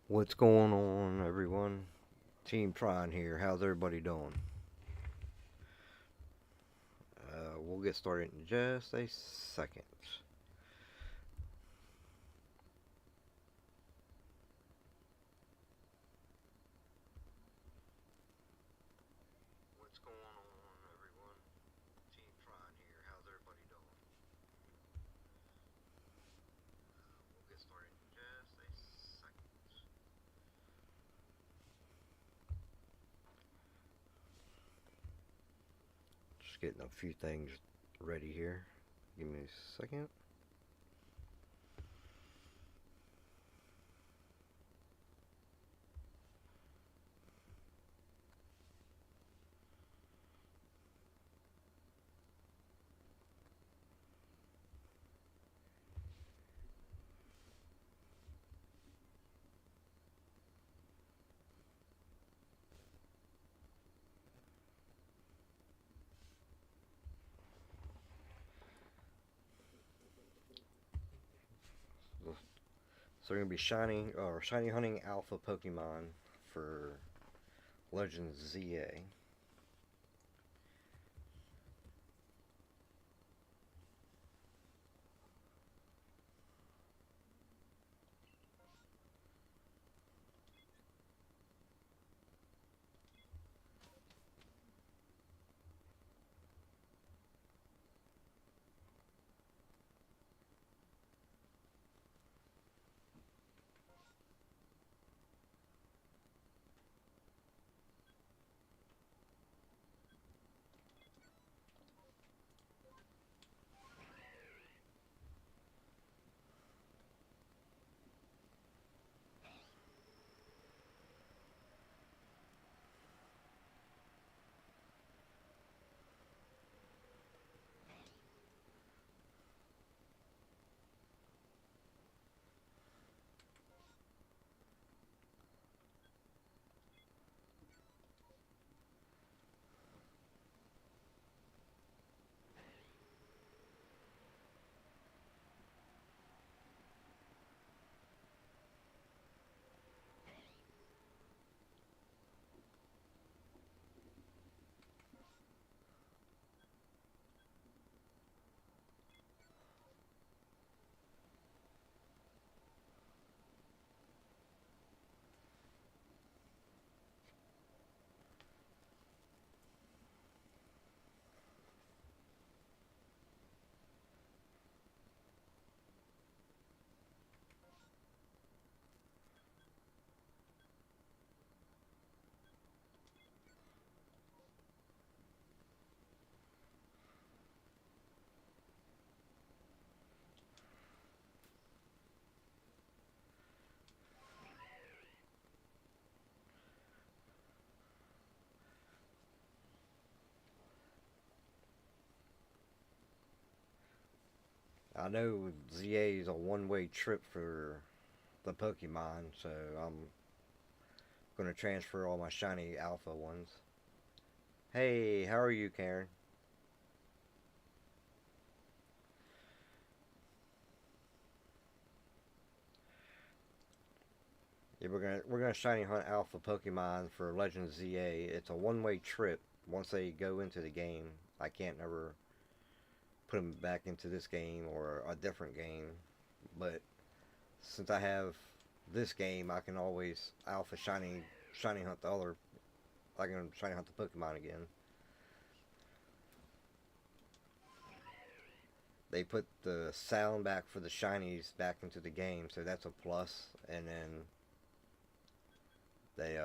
What's going on, everyone? Team Tron here. How's everybody doing? We'll get started in just a second. What's going on, everyone? Team Tron here. How's everybody doing? We'll get started in just a second. Just getting a few things ready here. Give me a second. So we're gonna be shiny hunting alpha Pokemon for Legends ZA. I know ZA is a one-way trip for the Pokemon, so I'm gonna transfer all my shiny alpha ones. Hey, how are you, Karen? Yeah, we're gonna shiny hunt alpha Pokemon for Legends ZA. It's a one-way trip. Once they go into the game, I can't ever put them back into this game or a different game. But since I have this game, I can always alpha shiny hunt the other. I can shiny hunt the Pokemon again. They put the sound back for the shinies back into the game, so that's a plus. And then they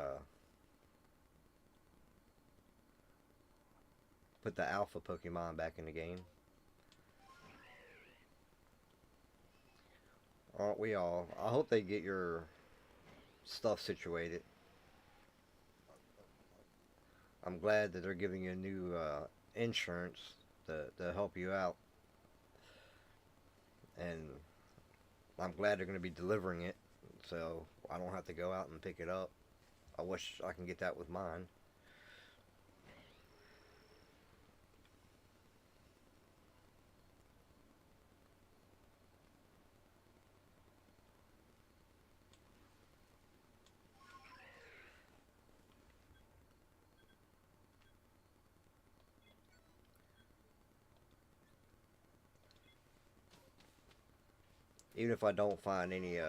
put the alpha Pokemon back in the game. Aren't we all? I hope they get your stuff situated. I'm glad that they're giving you a new insurance to help you out, and I'm glad they're going to be delivering it, so I don't have to go out and pick it up. I wish I can get that with mine. Even if I don't find any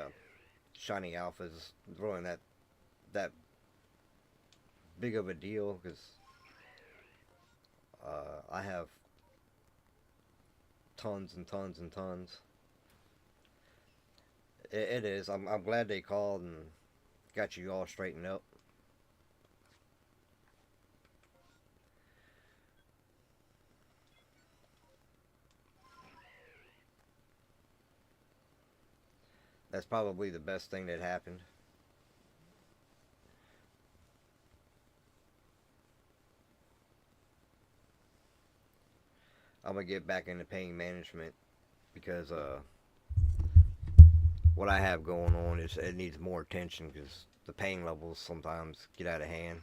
shiny alphas, really that big of a deal because I have tons and tons and tons. It is. I'm glad they called and got you all straightened up. That's probably the best thing that happened. I'm gonna get back into pain management because what I have going on is it needs more attention because the pain levels sometimes get out of hand.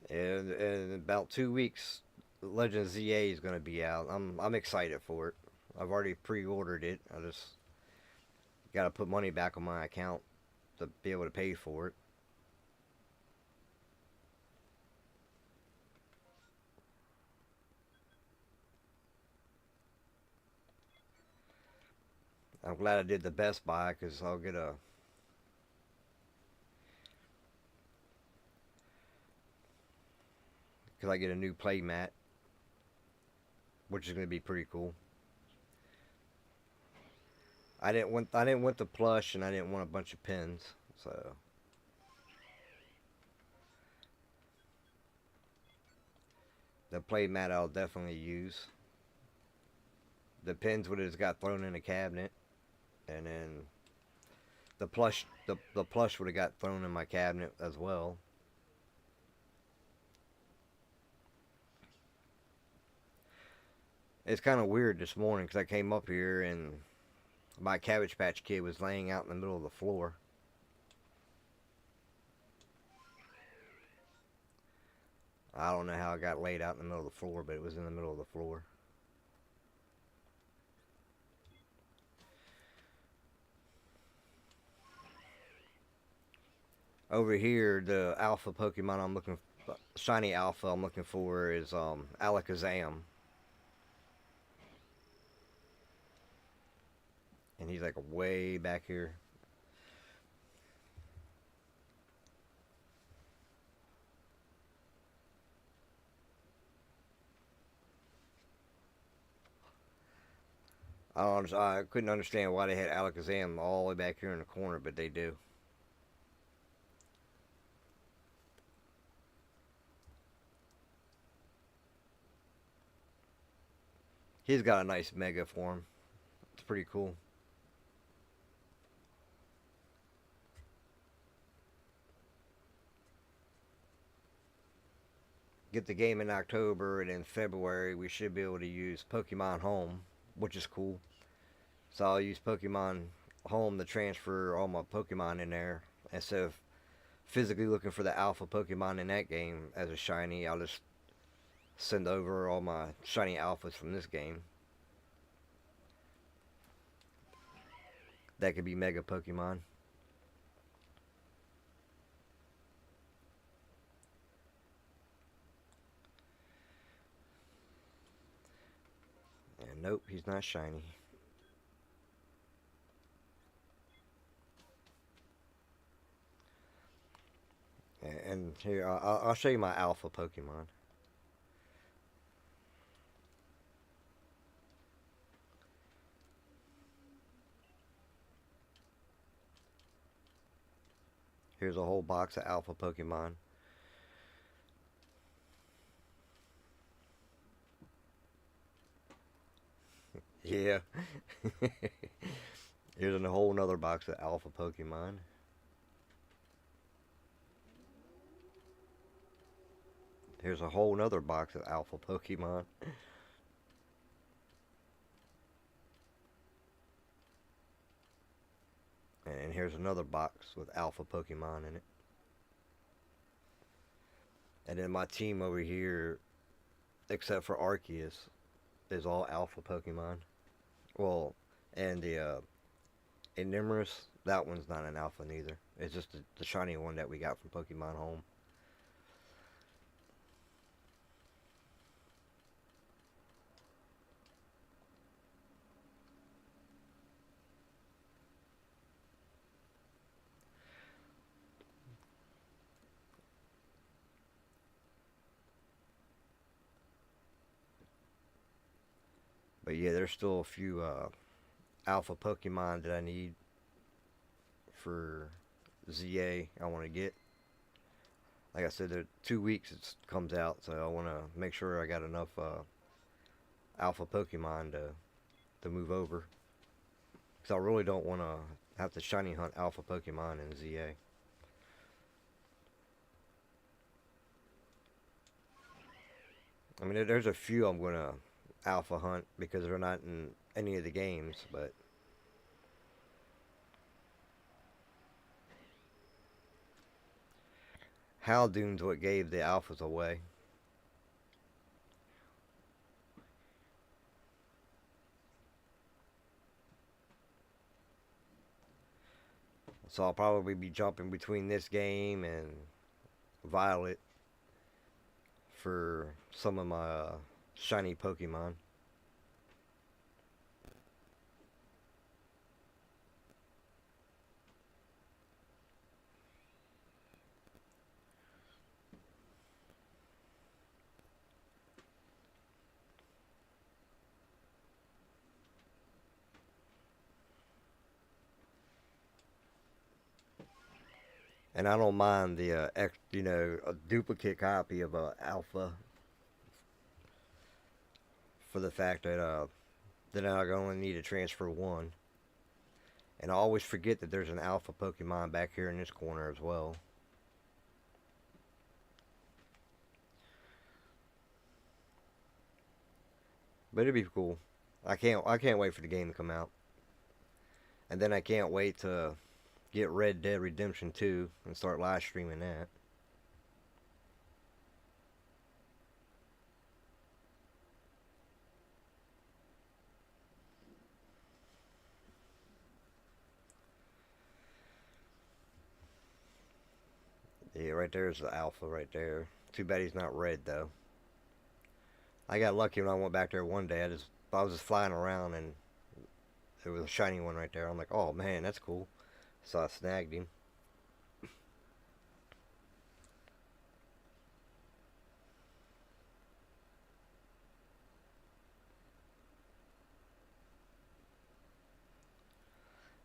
And in about 2 weeks, Legends ZA is gonna be out. I'm excited for it. I've already pre-ordered it. I just gotta put money back on my account to be able to pay for it. I'm glad I did the Best Buy because I'll get a because I get a new play mat, which is gonna be pretty cool. I didn't want the plush and I didn't want a bunch of pins, so the play mat I'll definitely use. The pins would have just got thrown in the cabinet, and then the plush would have got thrown in my cabinet as well. It's kind of weird this morning because I came up here and my Cabbage Patch Kid was laying out in the middle of the floor. I don't know how it got laid out in the middle of the floor, but it was in the middle of the floor. Over here, the alpha Pokemon shiny alpha I'm looking for is Alakazam, and he's like way back here. I couldn't understand why they had Alakazam all the way back here in the corner, but they do. He's got a nice mega form. It's pretty cool. Get the game in October, and in February we should be able to use Pokemon Home, which is cool. So I'll use Pokemon Home to transfer all my Pokemon in there instead of physically looking for the alpha Pokemon in that game as a shiny. I'll just send over all my shiny alphas from this game. That could be Mega Pokemon. And nope, he's not shiny. And here, I'll show you my alpha Pokemon. Here's a whole box of alpha Pokemon. Yeah. Here's a whole nother box of alpha Pokemon. Here's a whole nother box of alpha Pokemon. And here's another box with alpha Pokemon in it. And then my team over here, except for Arceus, is all alpha Pokemon. Well, and the Inimorous, that one's not an alpha neither. It's just the shiny one that we got from Pokemon Home. But yeah, there's still a few alpha Pokemon that I need for ZA. I want to get. Like I said, there 2 weeks it comes out, so I want to make sure I got enough alpha Pokemon to move over. Because I really don't want to have to shiny hunt alpha Pokemon in ZA. I mean, there's a few I'm going to alpha hunt because they're not in any of the games, but Haldoon's what gave the alphas away. So I'll probably be jumping between this game and Violet for some of my shiny Pokemon. And I don't mind the a duplicate copy of a alpha for the fact that then I only need to transfer one. And I always forget that there's an alpha Pokemon back here in this corner as well. But it'd be cool. I can't wait for the game to come out. And then I can't wait to get Red Dead Redemption 2 and start live streaming that. Yeah, right there's the alpha right there. Too bad he's not red though. I got lucky when I went back there one day. I was just flying around and there was a shiny one right there. I'm like, oh man, that's cool. So I snagged him.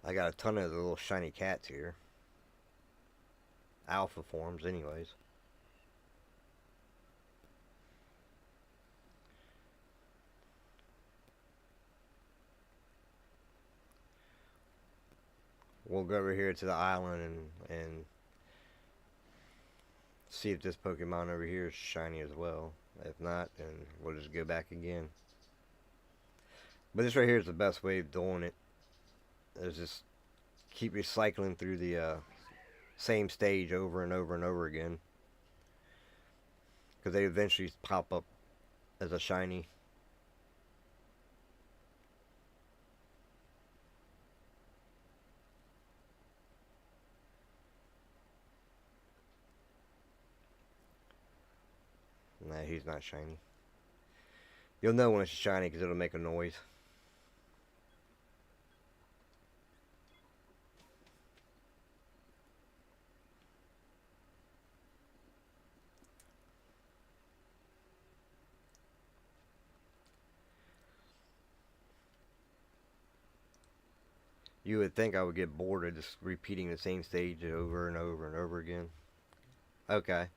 I got a ton of the little shiny cats here. Alpha forms, anyways. We'll go over here to the island and see if this Pokemon over here is shiny as well. If not, then we'll just go back again. But this right here is the best way of doing it. Is just keep recycling through the same stage over and over and over again. Because they eventually pop up as a shiny. Nah, he's not shiny. You'll know when it's shiny because it'll make a noise. You would think I would get bored of just repeating the same stage over and over and over again. Okay.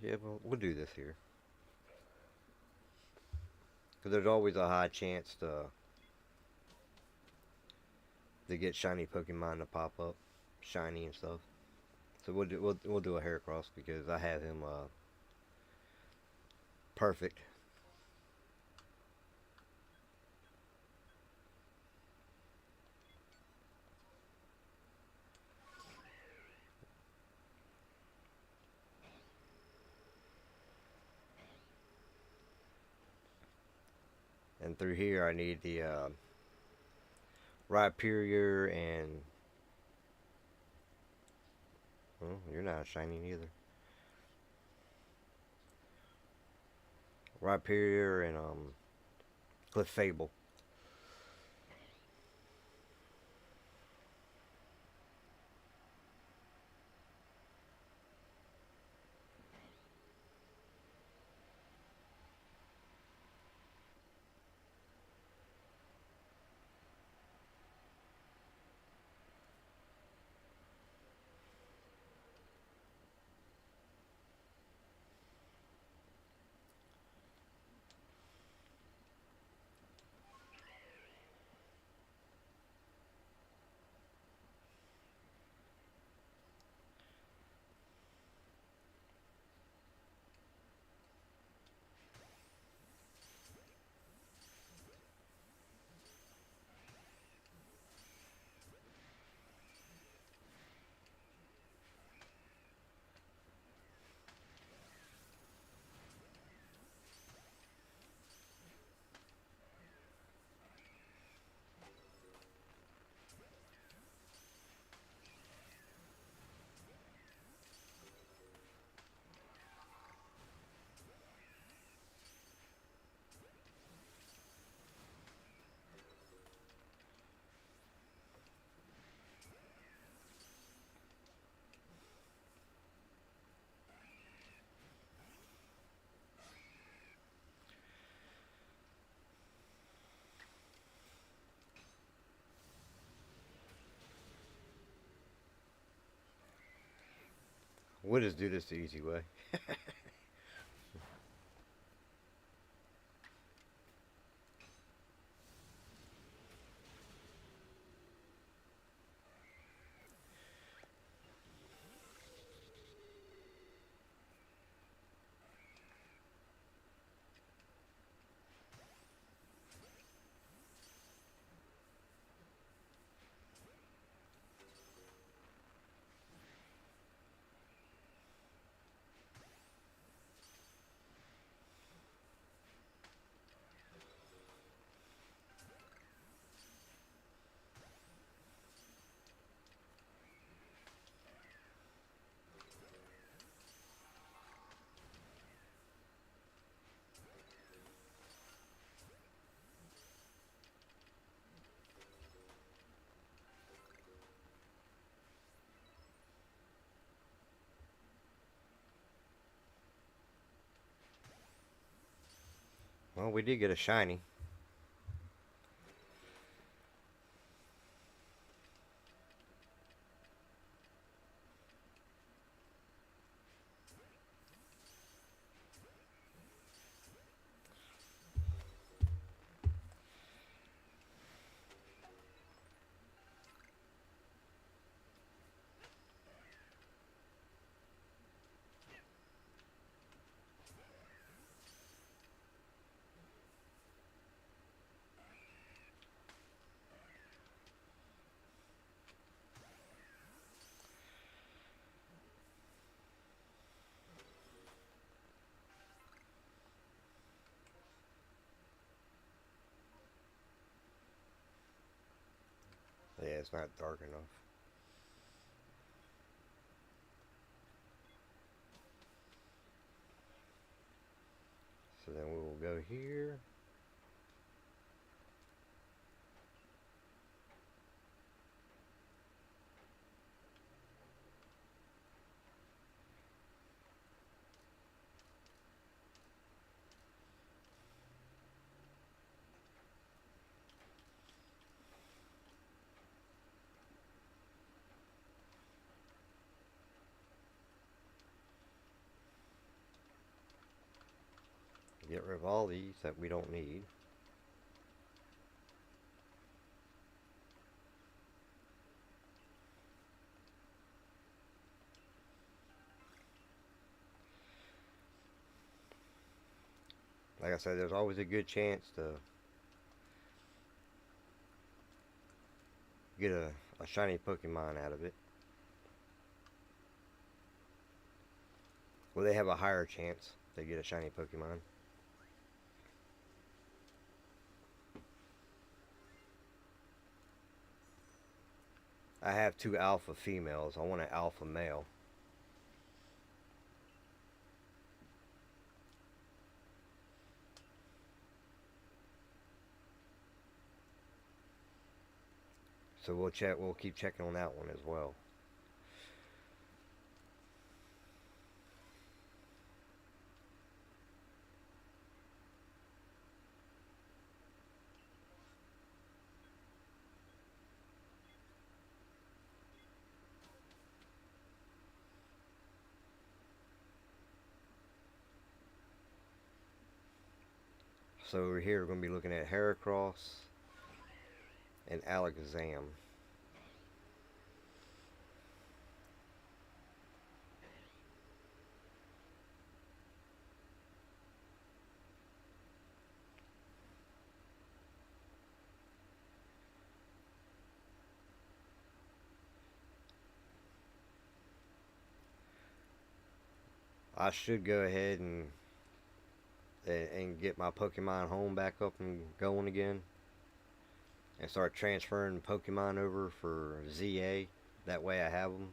Yeah, but we'll do this here. Because there's always a high chance to get shiny Pokemon to pop up, shiny and stuff. So we'll do a Heracross because I have him perfect. And through here I need the Rhyperior and... Well, you're not shiny either. Rhyperior and Clefable. We'll just do this the easy way. Well, we did get a shiny. Yeah, it's not dark enough. So then we will go here. Get rid of all these that we don't need. Like I said, there's always a good chance to get a shiny Pokemon out of it. Well, they have a higher chance to get a shiny Pokemon. I have 2 alpha females. I want an alpha male. So we'll check. We'll keep checking on that one as well. So over here we're going to be looking at Heracross and Alakazam. I should go ahead and get my Pokemon home back up and going again, and start transferring Pokemon over for ZA. That way I have them.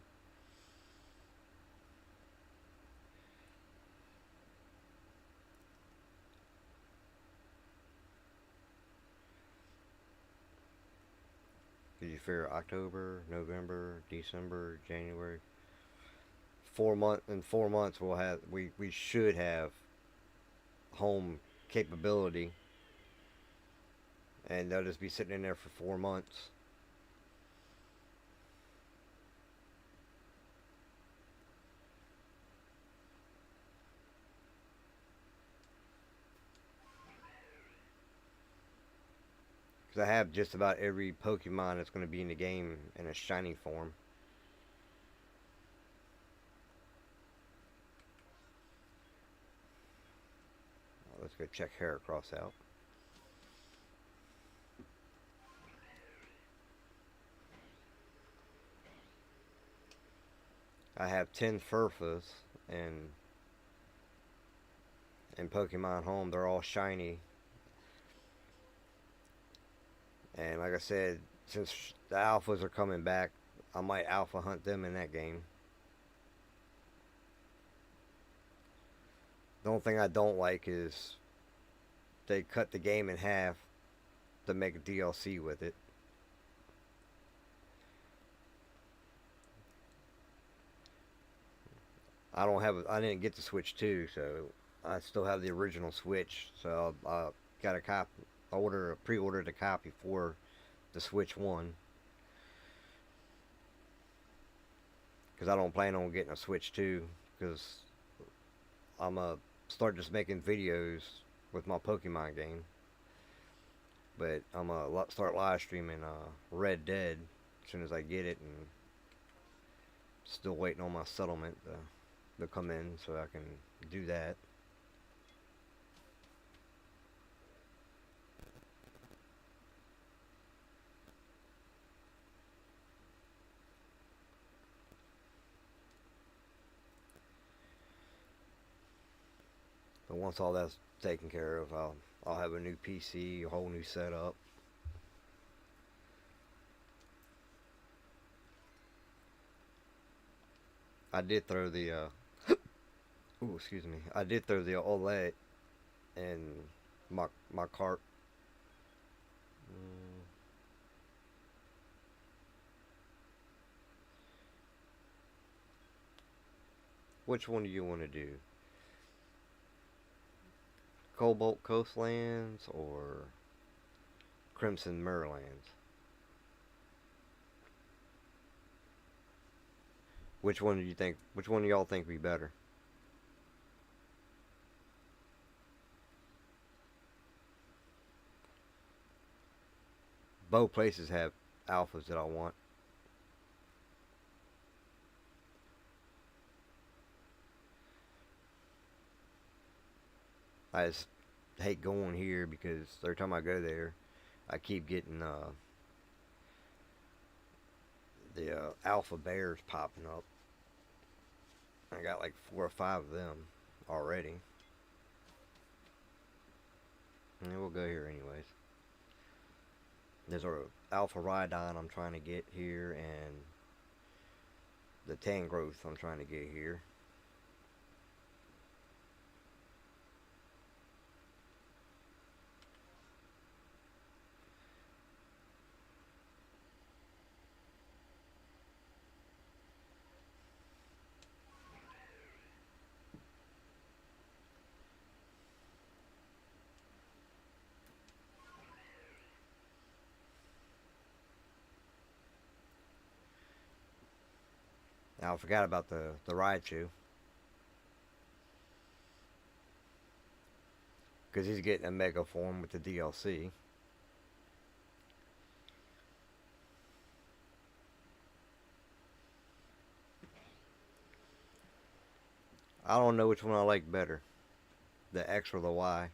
Did you figure October, November, December, January? 4 month in 4 months we should have home capability, and they'll just be sitting in there for 4 months. Because I have just about every Pokemon that's going to be in the game in a shiny form. Let's go check Heracross out. I have 10 Furfas in Pokemon Home. They're all shiny. And like I said, since the alphas are coming back, I might alpha hunt them in that game. The only thing I don't like is they cut the game in half to make a DLC with it. I didn't get the Switch 2, so I still have the original Switch. So I got a copy. Pre-ordered a copy for the Switch 1, because I don't plan on getting a Switch 2, because I'm a start just making videos with my Pokemon game. But I'm gonna start live streaming Red Dead as soon as I get it, and still waiting on my settlement to come in so I can do that. But once all that's taken care of, I'll have a new PC, a whole new setup. I did throw the ooh, excuse me. I did throw the OLED in my cart. Mm, which one do you want to do? Cobalt Coastlands or Crimson Merlands? Which one do you think? Which one do y'all think would be better? Both places have alphas that I want. I just hate going here because every time I go there, I keep getting the alpha bears popping up. I got like 4 or 5 of them already. And we'll go here anyways. There's a Alpha Rhydon I'm trying to get here, and the Tangrowth I'm trying to get here. Now I forgot about the Raichu, because he's getting a Mega form with the DLC. I don't know which one I like better, the X or the Y.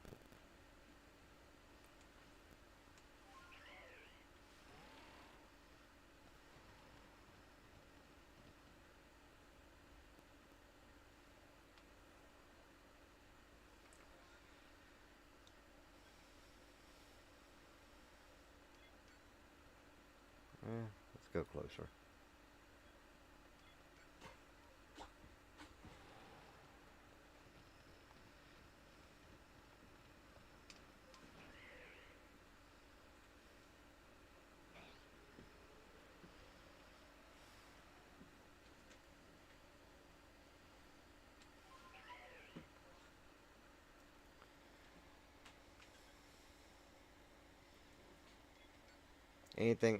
Let's go closer.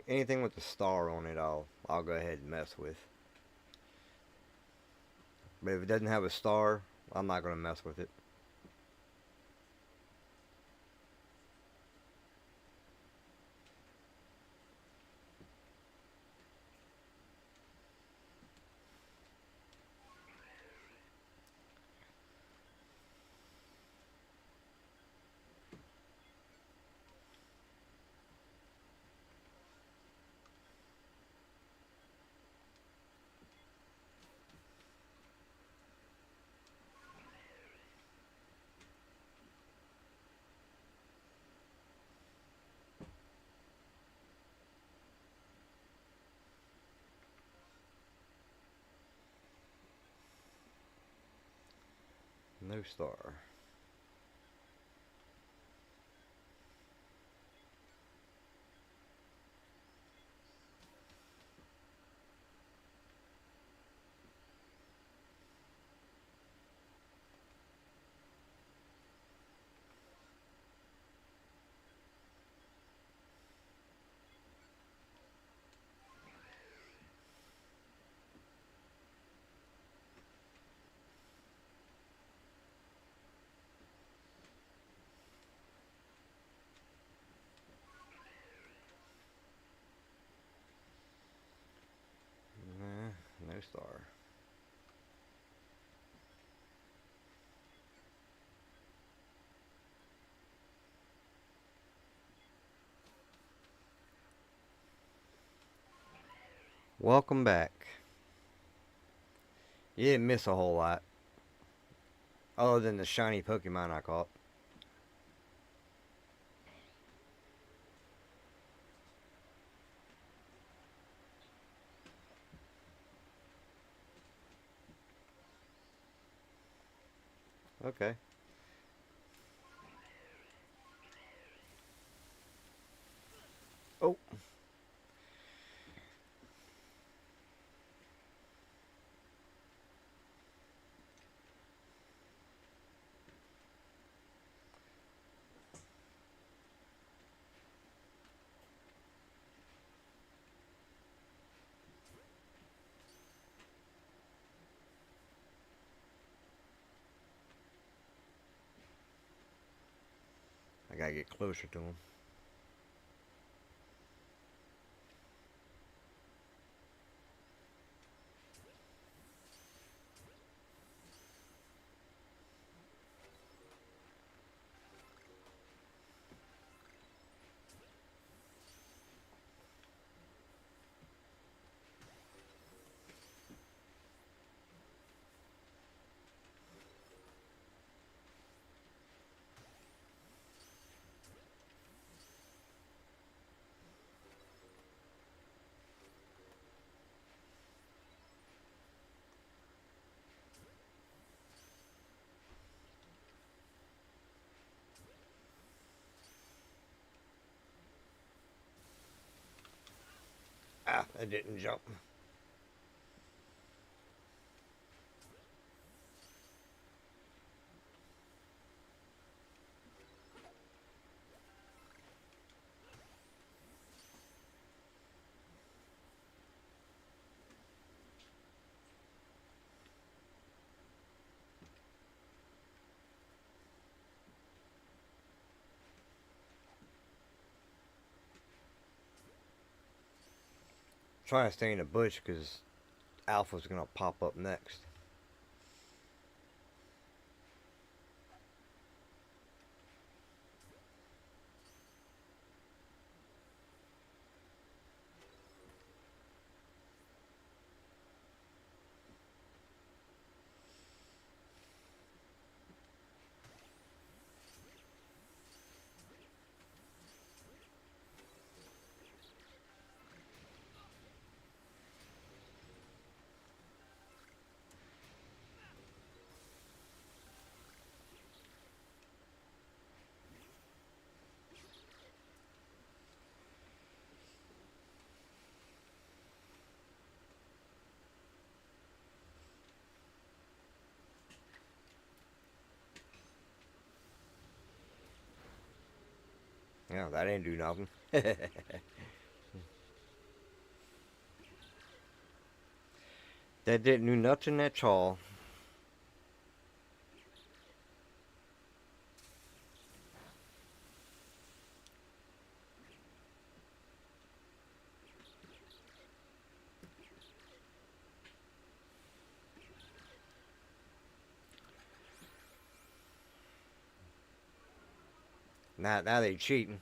Anything with the star on it, I'll go ahead and mess with. But if it doesn't have a star, I'm not gonna mess with it. No star. No star. Welcome back. You didn't miss a whole lot, other than the shiny Pokemon I caught. Okay. Oh, I gotta get closer to him. Ah, I didn't jump. Trying to stay in the bush because Alpha's gonna pop up next. Yeah, that didn't do nothing. That didn't do nothing at all. Now they cheating.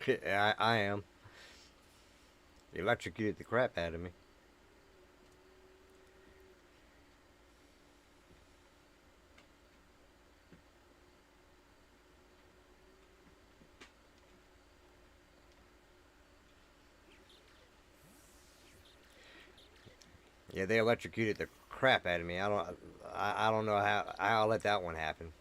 I am. Electrocuted the crap out of me. Yeah, they electrocuted the crap out of me. I don't know how I'll let that one happen.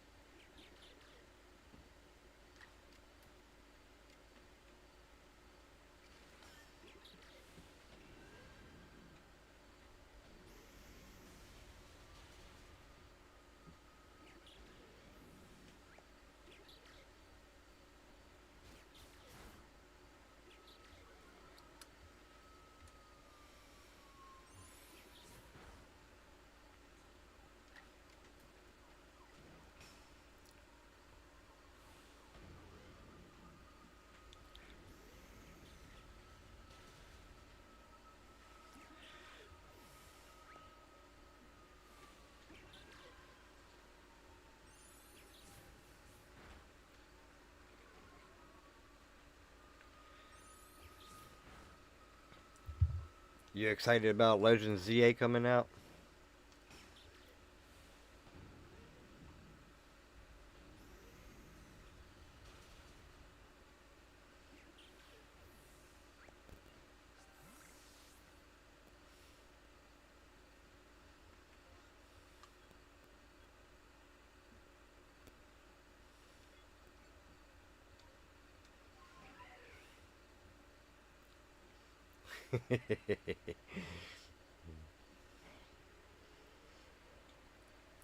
You excited about Legends ZA coming out?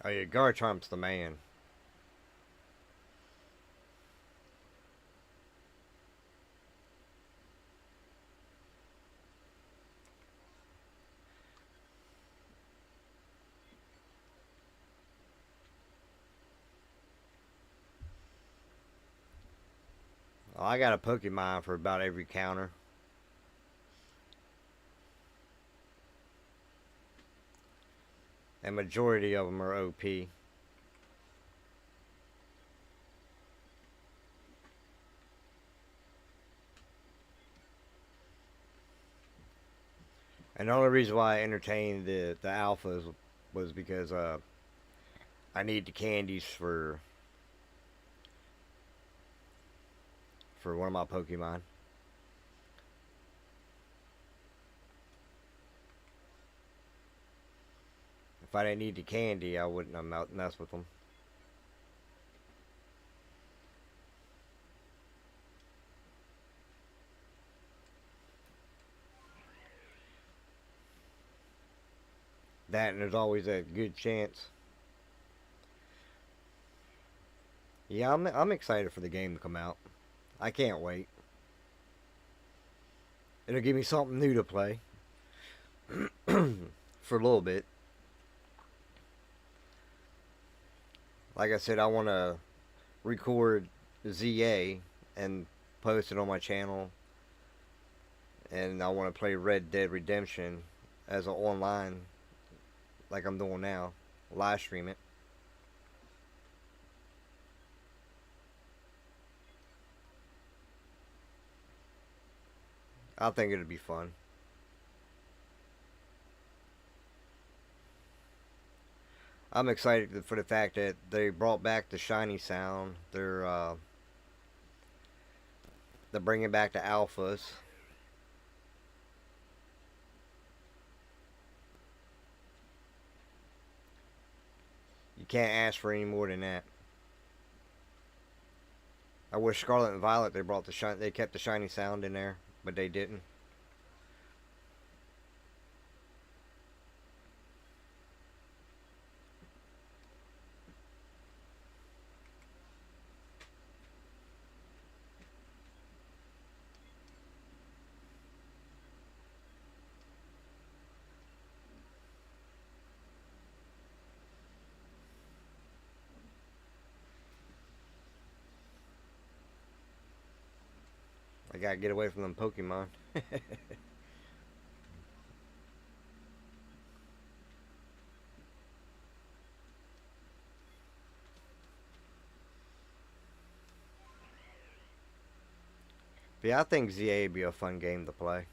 Oh yeah, Garchomp's the man. Oh, I got a Pokemon for about every counter. And majority of them are OP. And the only reason why I entertained the alphas was because I need the candies for one of my Pokemon. If I didn't need the candy, I wouldn't have mess with them. That and there's always a good chance. Yeah, I'm excited for the game to come out. I can't wait. It'll give me something new to play for a little bit. Like I said, I want to record ZA and post it on my channel, and I want to play Red Dead Redemption as an online, like I'm doing now, live stream it. I think it'd be fun. I'm excited for the fact that they brought back the shiny sound. They're bringing back the alphas. You can't ask for any more than that. I wish Scarlet and Violet they kept the shiny sound in there, but they didn't. I gotta get away from them Pokemon. But yeah, I think ZA would be a fun game to play.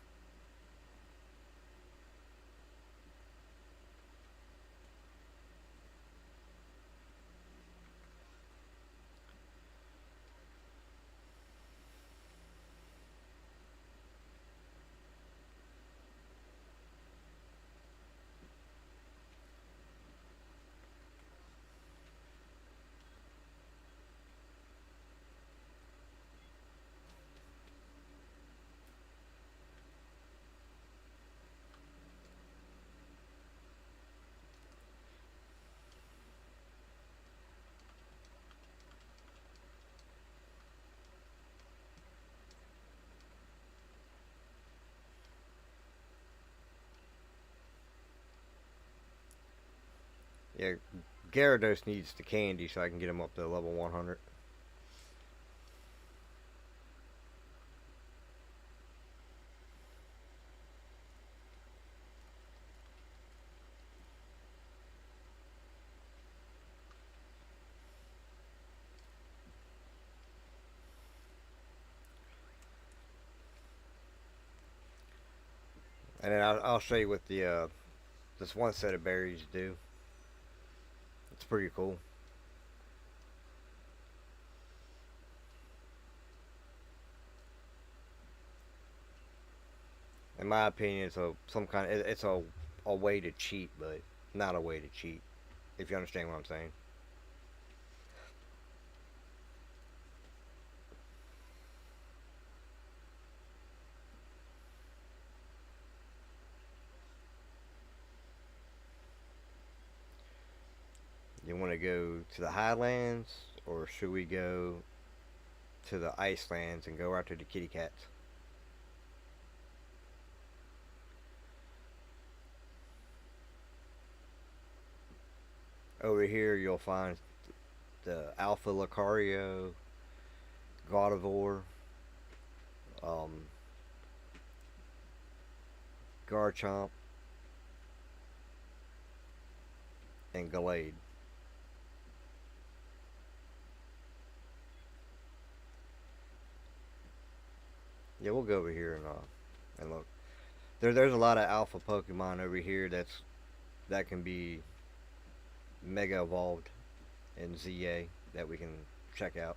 Yeah, Gyarados needs the candy so I can get him up to level 100. And then I'll show you what the this one set of berries do. It's pretty cool. In my opinion, it's a way to cheat, but not a way to cheat. If you understand what I'm saying. You want to go to the highlands, or should we go to the icelands and go out to the kitty cats? Over here, you'll find the Alpha Lucario, Gardevoir, um, Garchomp, and Gallade. Yeah, we'll go over here and look. There's a lot of alpha Pokemon over here that can be mega evolved in ZA that we can check out.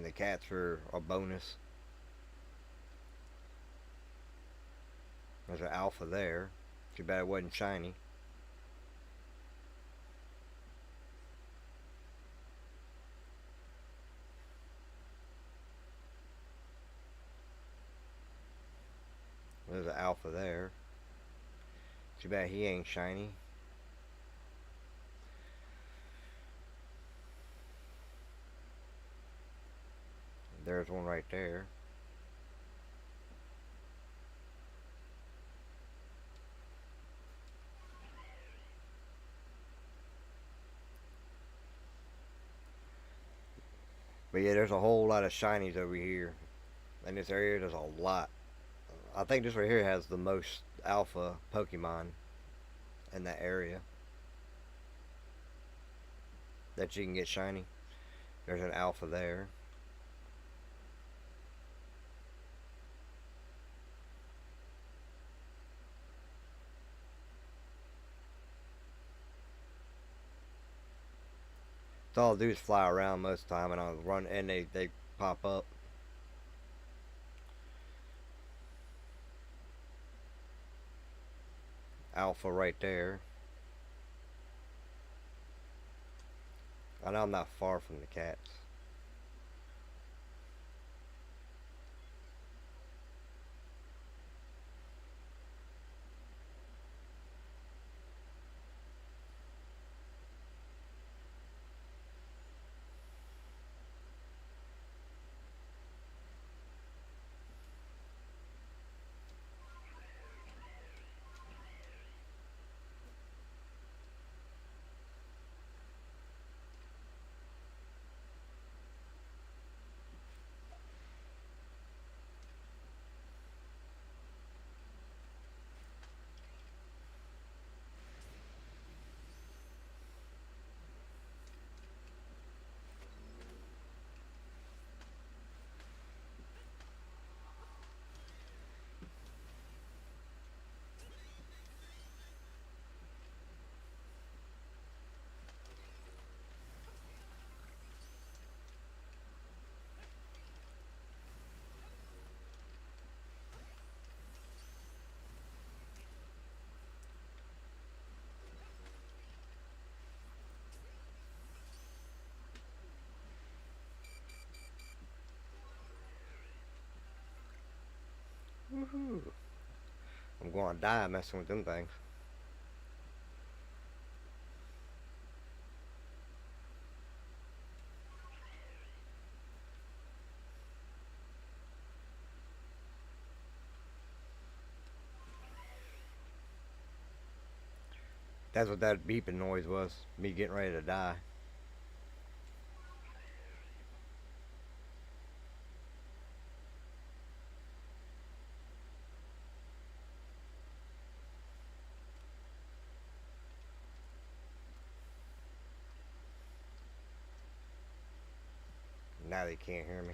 And the cats are a bonus. There's an alpha there. Too bad it wasn't shiny. There's an alpha there. Too bad he ain't shiny. There's one right there. But yeah, there's a whole lot of shinies over here. In this area, there's a lot. I think this right here has the most alpha Pokemon in that area that you can get shiny. There's an alpha there. So all I do is fly around most of the time, and I'll run, and they pop up. Alpha right there. I know I'm not far from the cats. Woohoo! I'm going to die messing with them things. That's what that beeping noise was. Me getting ready to die. Now they can't hear me.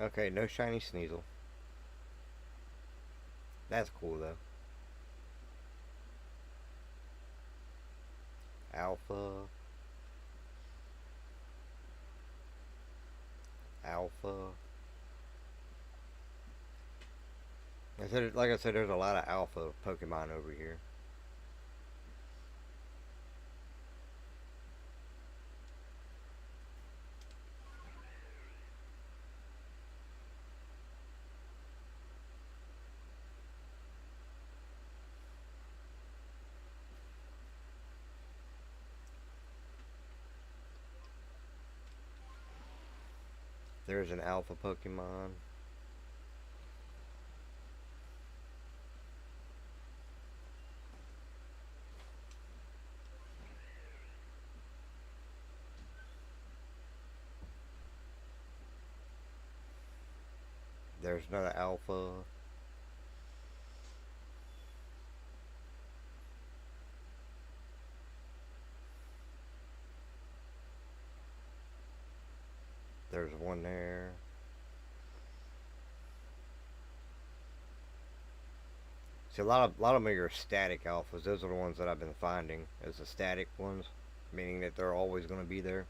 Okay, no shiny Sneasel. That's cool though. Alpha. Alpha. Like I said, there's a lot of alpha Pokemon over here. There's an alpha Pokemon. there's another alpha. There's one there. See, a lot of them are static alphas. Those are the ones that I've been finding as the static ones, meaning that they're always going to be there.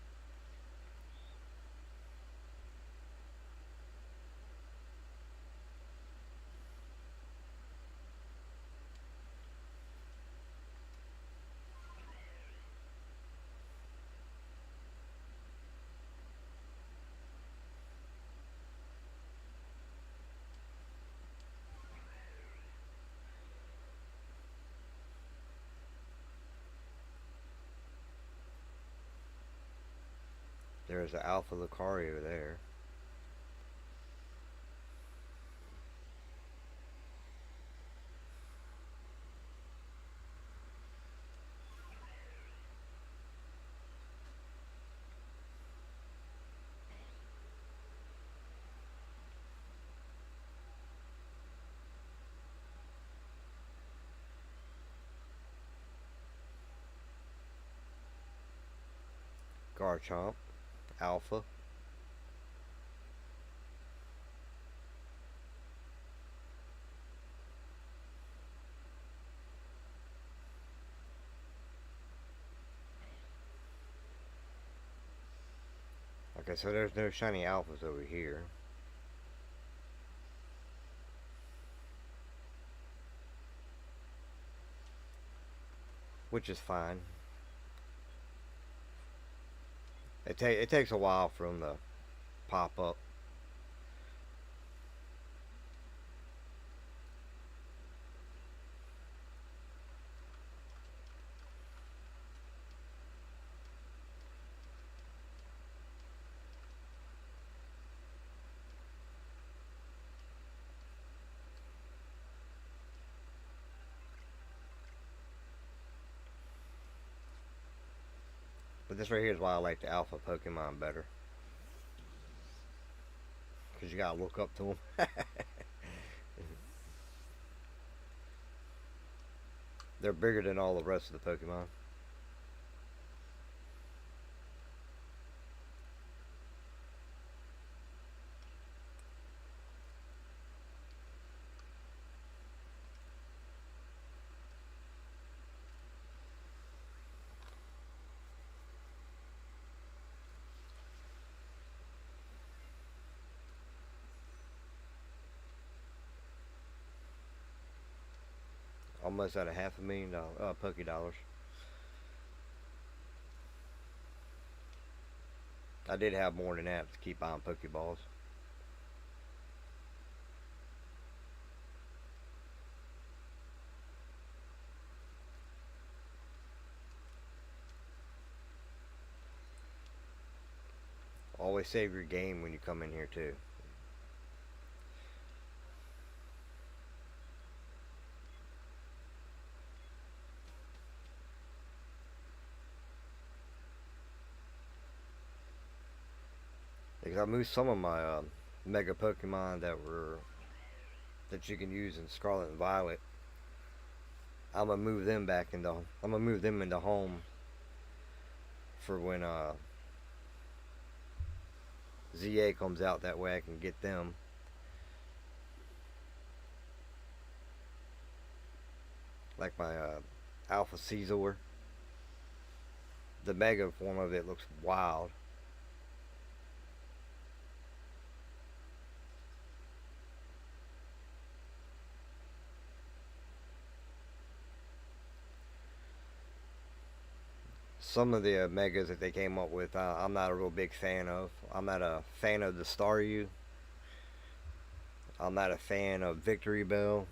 There's the Alpha Lucario there. Garchomp, Alpha. Okay, so there's no shiny alphas over here. Which is fine. It takes a while for them to pop up. But this right here is why I like the alpha Pokemon better. Because you gotta look up to them. They're bigger than all the rest of the Pokemon. Almost at a $500,000 Poké Dollars. I did have more than that to keep buying Pokeballs. Always save your game when you come in here too. Because I moved some of my Mega Pokemon that you can use in Scarlet and Violet. I'm gonna move them into home for when ZA comes out. That way I can get them. Like my Alpha Caesar. The Mega form of it looks wild. Some of the megas that they came up with, I'm not a real big fan of. I'm not a fan of the Staryu. I'm not a fan of Victory Bell.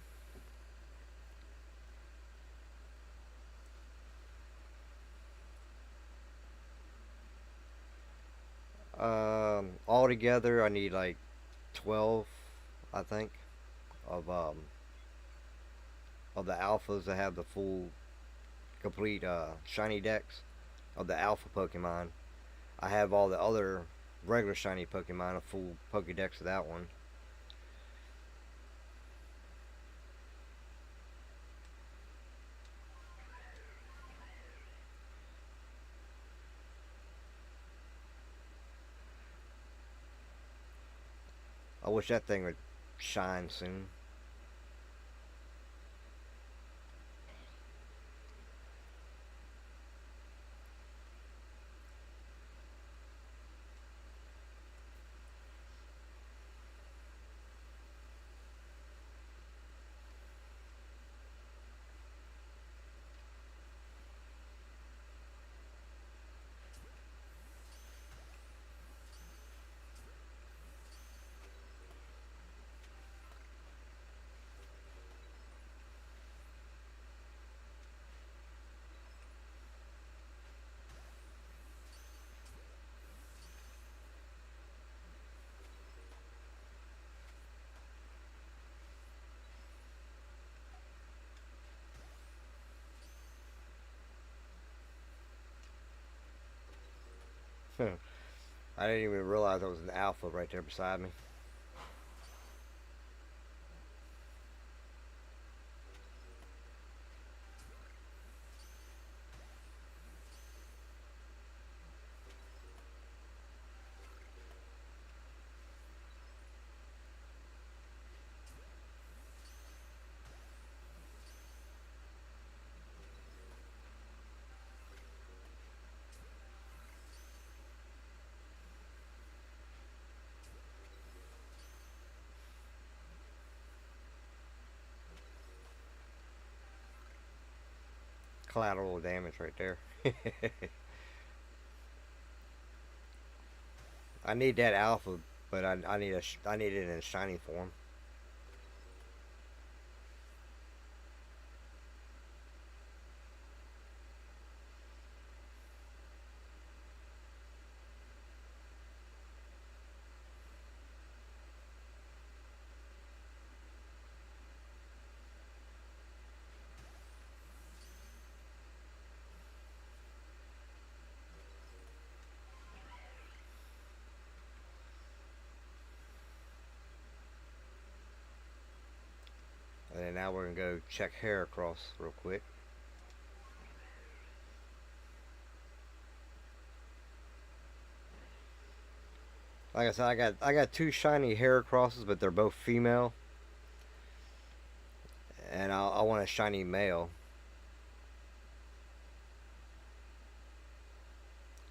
Altogether, I need like 12, I think, of of the alphas that have the full, complete shiny decks of the alpha Pokemon. I have all the other regular shiny Pokemon, a full Pokédex of that one. I wish that thing would shine soon. I didn't even realize there was an alpha right there beside me. Collateral damage right there. I need that alpha, but I need it in shiny form. And then now we're gonna go check Heracross real quick. Like I said, I got two shiny Heracrosses, but they're both female, and I want a shiny male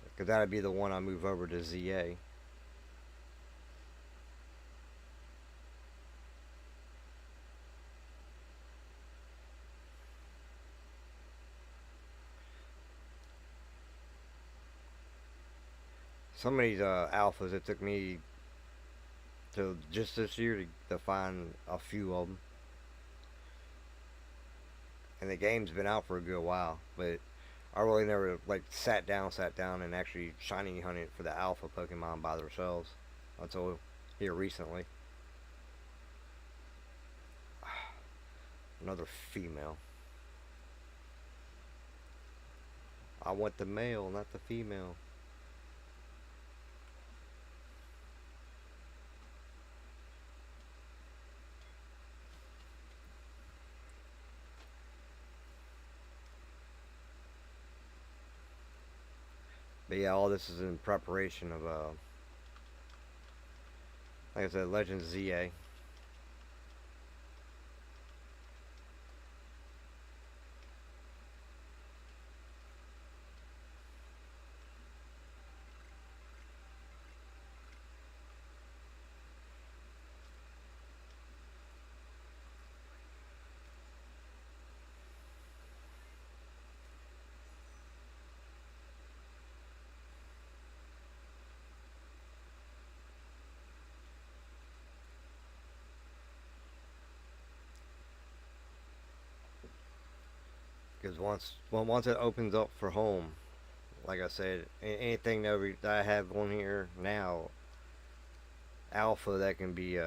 because that'd be the one I move over to ZA. Some of these alphas, it took me to just this year to find a few of them, and the game's been out for a good while, but I really never like sat down and actually shiny hunted for the alpha Pokemon by themselves until here recently. Another female. I want the male, not the female. But yeah, all this is in preparation of like I said, Legends ZA. Because once it opens up for home, like I said, anything that I have on here now, alpha that can be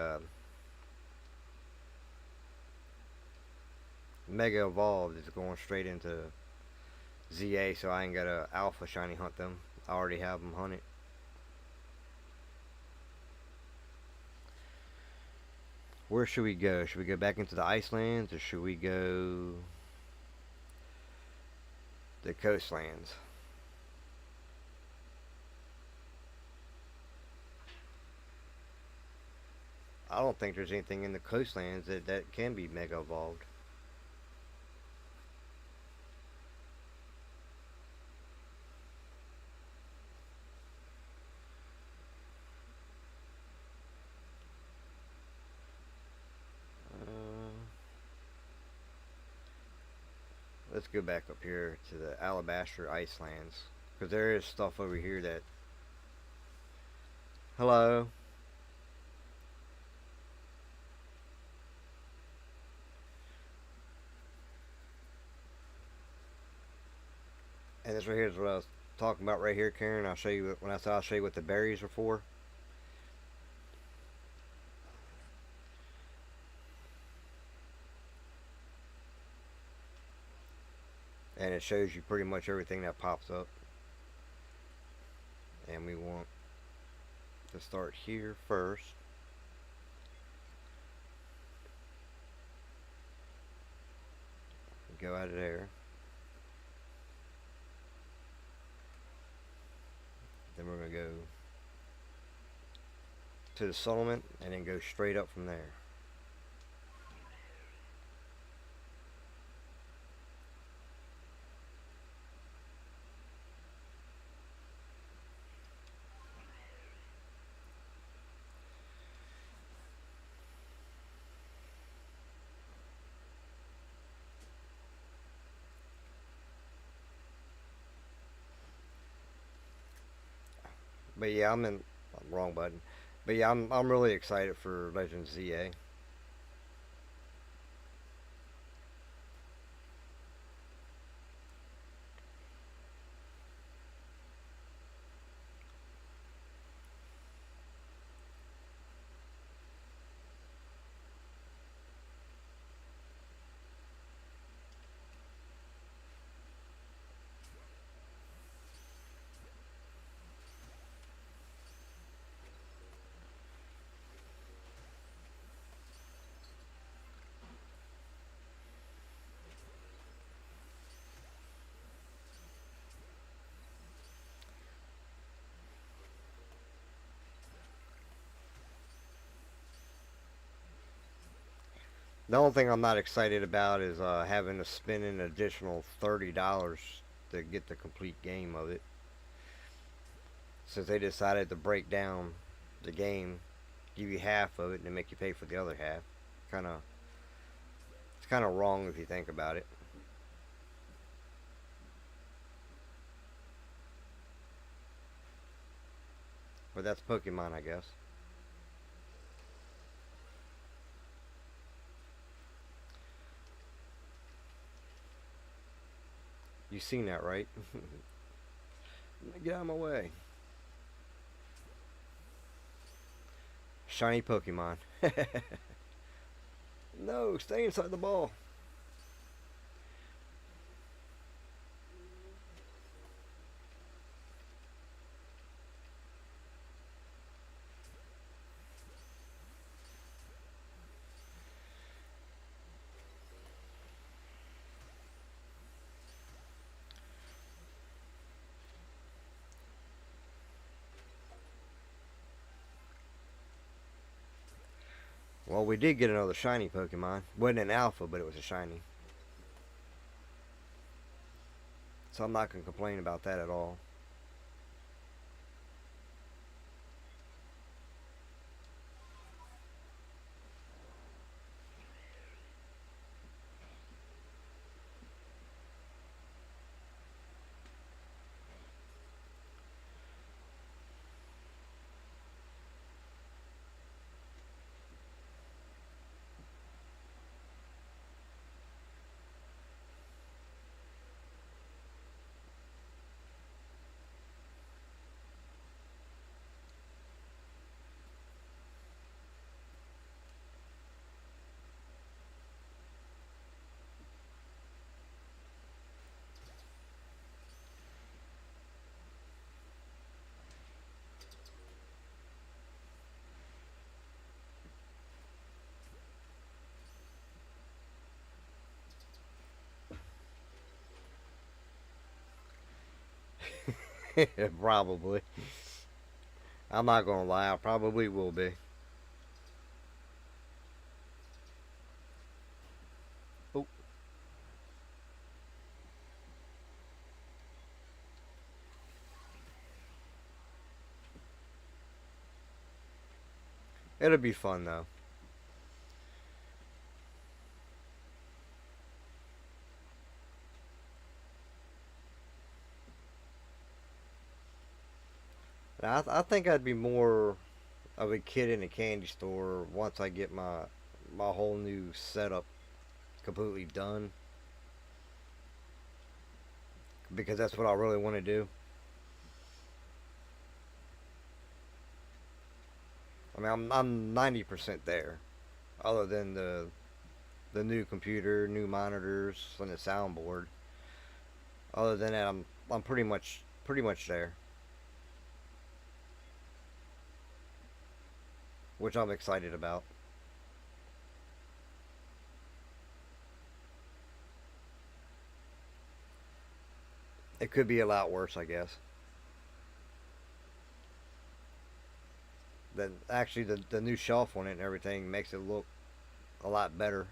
mega evolved is going straight into ZA, so I ain't got to alpha shiny hunt them. I already have them hunted. Where should we go? Should we go back into the Icelands, or should we go the coastlands? I don't think there's anything in the coastlands that can be mega evolved. Uh, let's go back up here to the Alabaster Icelands. Because there is stuff over here that... Hello. And this right here is what I was talking about right here, Karen. I'll show you when I said I'll show you what the berries are for. And it shows you pretty much everything that pops up. And we want to start here first. Go out of there. Then we're going to go to the settlement and then go straight up from there. But yeah, wrong button. But yeah, I'm really excited for Legends ZA. The only thing I'm not excited about is having to spend an additional $30 to get the complete game of it. Since they decided to break down the game, give you half of it, and then make you pay for the other half. Kind of, it's kind of wrong if you think about it. But that's Pokemon, I guess. You seen that, right? Get out of my way. Shiny Pokemon. No, stay inside the ball. Well, we did get another shiny Pokemon. Wasn't an alpha, but it was a shiny. So I'm not going to complain about that at all. Probably. I'm not going to lie, I probably will be. It'll be fun though. I think I'd be more of a kid in a candy store once I get my whole new setup completely done, because that's what I really want to do. I mean, I'm 90% there, other than the new computer, new monitors, and the soundboard. Other than that, I'm pretty much there, which I'm excited about. It could be a lot worse, I guess. Then actually, the new shelf on it and everything makes it look a lot better.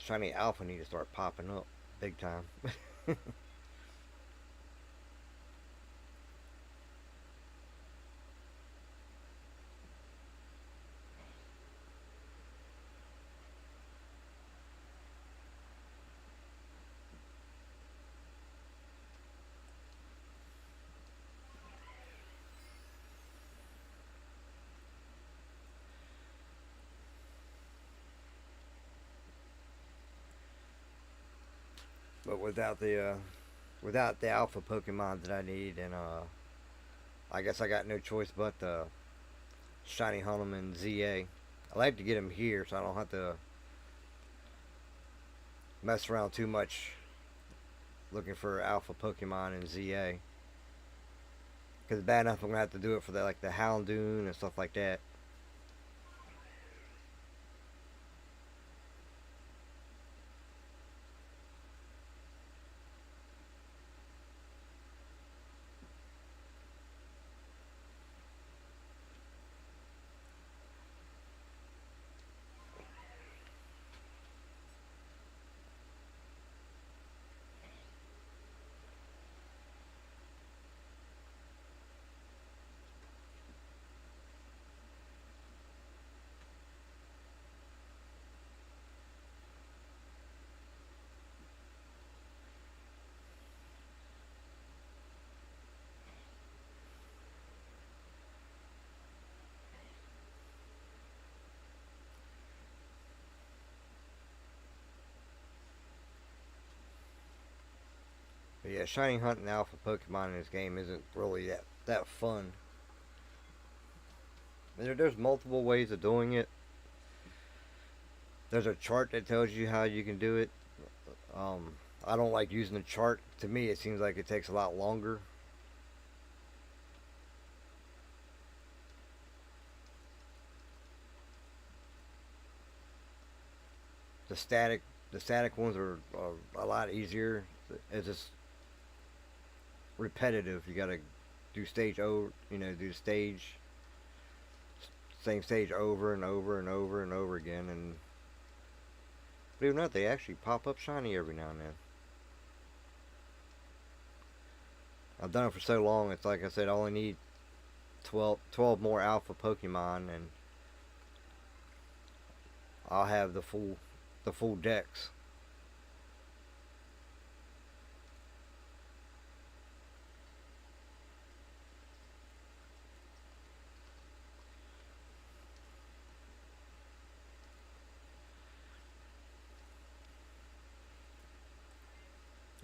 Shiny Alpha need to start popping up big time. But without the alpha Pokemon that I need, and I guess I got no choice but the Shiny Huntleman ZA. I like to get him here so I don't have to mess around too much looking for alpha Pokemon in ZA. Because it's bad enough I'm gonna have to do it for the Houndoom and stuff like that. But yeah, shiny hunting alpha Pokemon in this game isn't really that fun. There's multiple ways of doing it. There's a chart that tells you how you can do it. Um, I don't like using the chart. To me, it seems like it takes a lot longer. The static the static ones are a lot easier. It's just repetitive. You gotta do stage over, do the same stage over and over and over and over again. And believe it or not, they actually pop up shiny every now and then. I've done it for so long. It's like I said, I only need 12 more alpha Pokemon, and I'll have the full decks.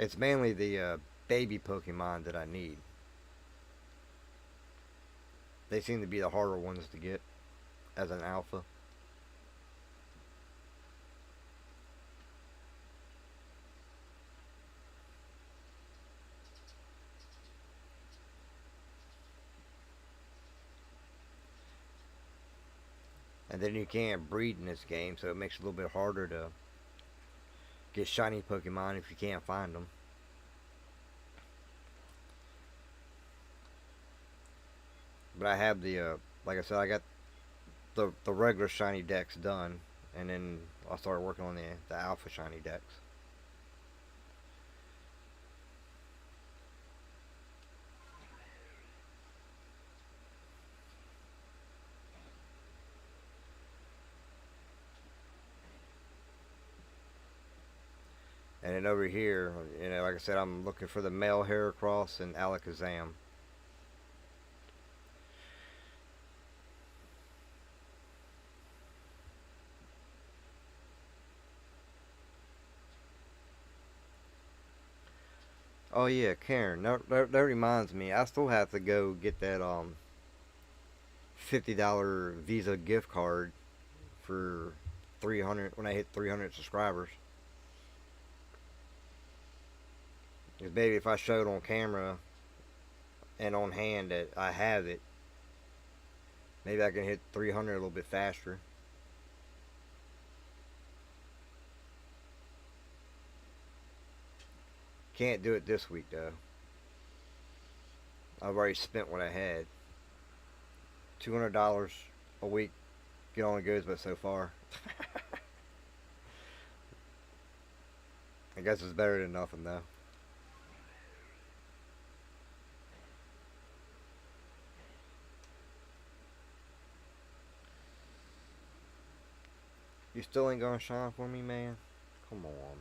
It's mainly the baby Pokemon that I need. They seem to be the harder ones to get as an alpha. And then you can't breed in this game, so it makes it a little bit harder to get shiny Pokemon if you can't find them. But I have like I said, I got the regular shiny decks done, and then I started working on the alpha shiny decks. And then over here, like I said, I'm looking for the male Heracross and Alakazam. Oh yeah, Karen. That reminds me. I still have to go get that $50 Visa gift card for 300 when I hit 300 subscribers. Because maybe if I showed on camera and on hand that I have it, maybe I can hit 300 a little bit faster. Can't do it this week though. I've already spent what I had. $200 a week. It only goes but so far. I guess it's better than nothing though. You still ain't gonna shine for me, man? Come on.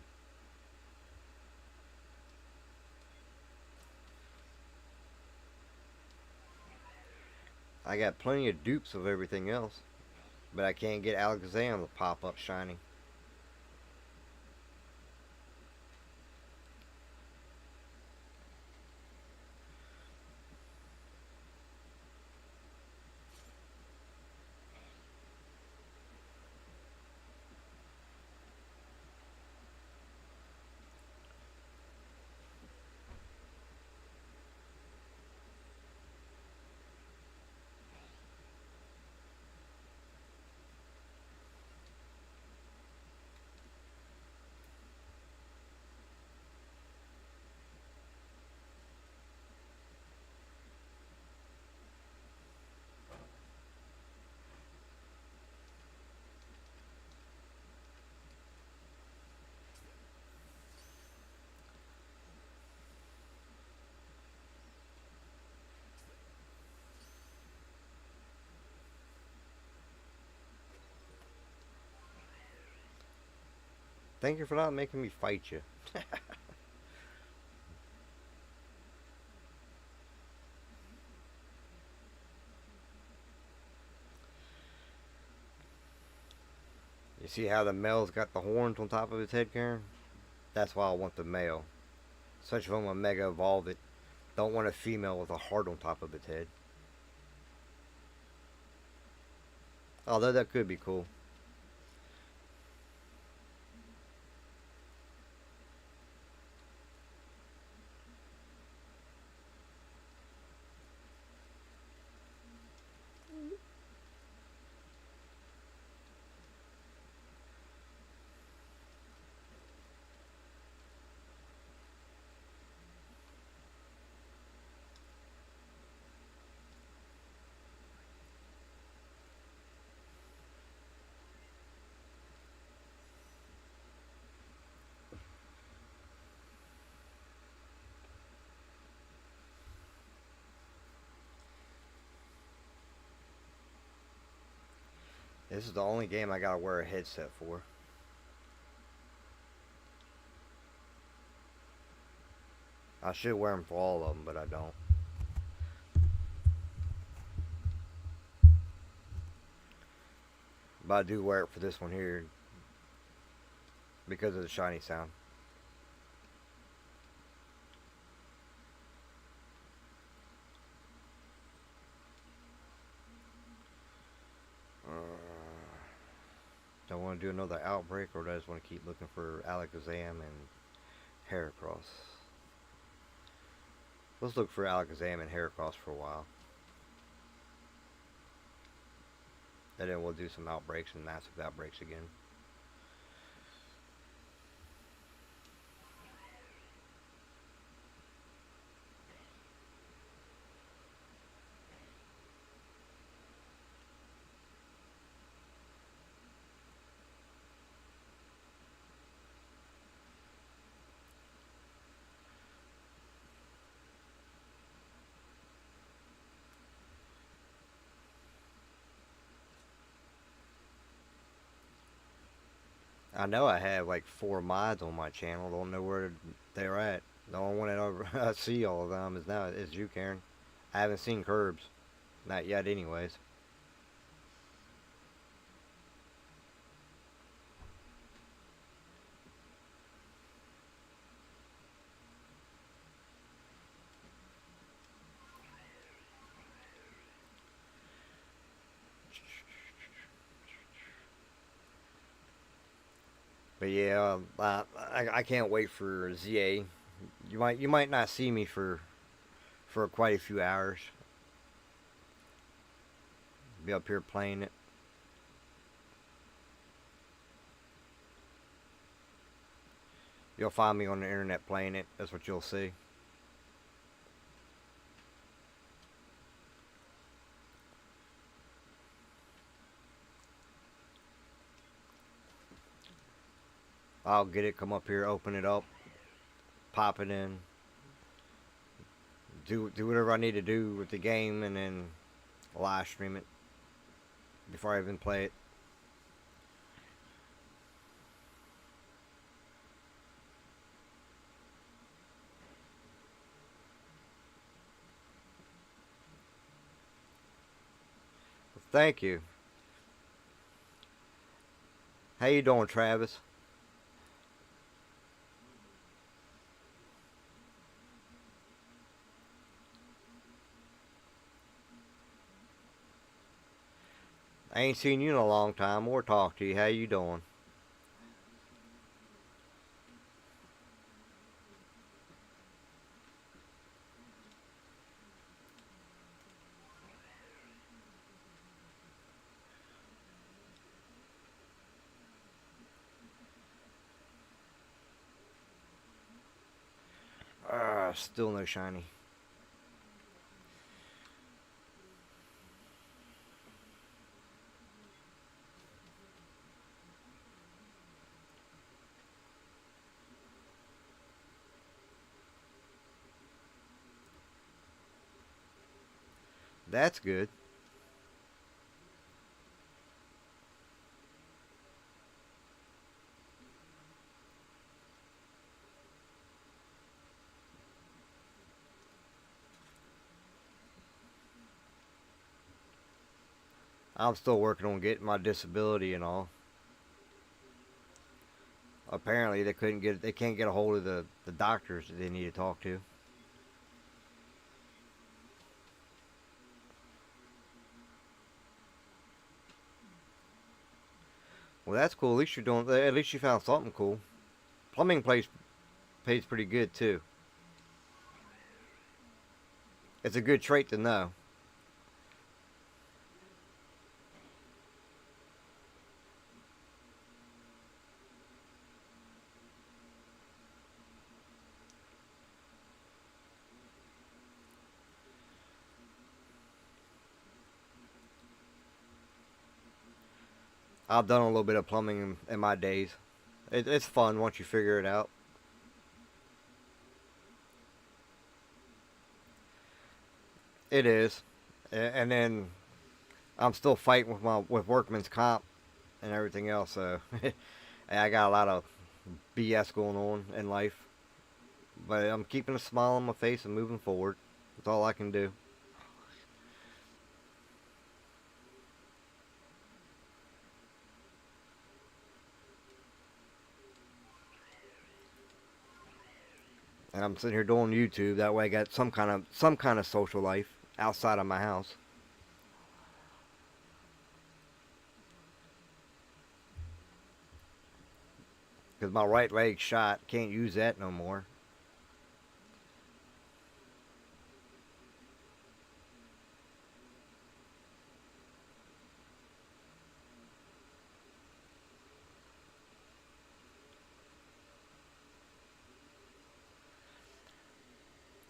I got plenty of dupes of everything else, but I can't get Alakazam to pop up shiny. Thank you for not making me fight you. You see how the male's got the horns on top of his head, Karen? That's why I want the male. Such of them a mega evolve it. Don't want a female with a heart on top of its head. Although that could be cool. This is the only game I gotta wear a headset for. I should wear them for all of them, but I don't. But I do wear it for this one here because of the shiny sound. want to do another outbreak, or do I just want to keep looking for Alakazam and Heracross? Let's look for Alakazam and Heracross for a while. And then we'll do some outbreaks and massive outbreaks again. I know I have like 4 mods on my channel. Don't know where they're at. The only one that I see all of them is you, Karen. I haven't seen Curbs. Not yet, anyways. But yeah, I can't wait for ZA. You might not see me for quite a few hours. Be up here playing it. You'll find me on the internet playing it. That's what you'll see. I'll get it, come up here, open it up, pop it in, do whatever I need to do with the game, and then live stream it before I even play it. Thank you. How you doing, Travis? I ain't seen you in a long time or talked to you. How you doing? Still no shiny. That's good. I'm still working on getting my disability and all. Apparently they can't get a hold of the doctors that they need to talk to. Well, that's cool. At least you're doing. At least you found something cool. Plumbing pays pretty good too. It's a good trait to know. I've done a little bit of plumbing in my days. It's fun once you figure it out. It is, and then I'm still fighting with workman's comp and everything else. So I got a lot of BS going on in life, but I'm keeping a smile on my face and moving forward. That's all I can do. And I'm sitting here doing YouTube. That way, I got some kind of social life outside of my house. Because my right leg shot. Can't use that no more.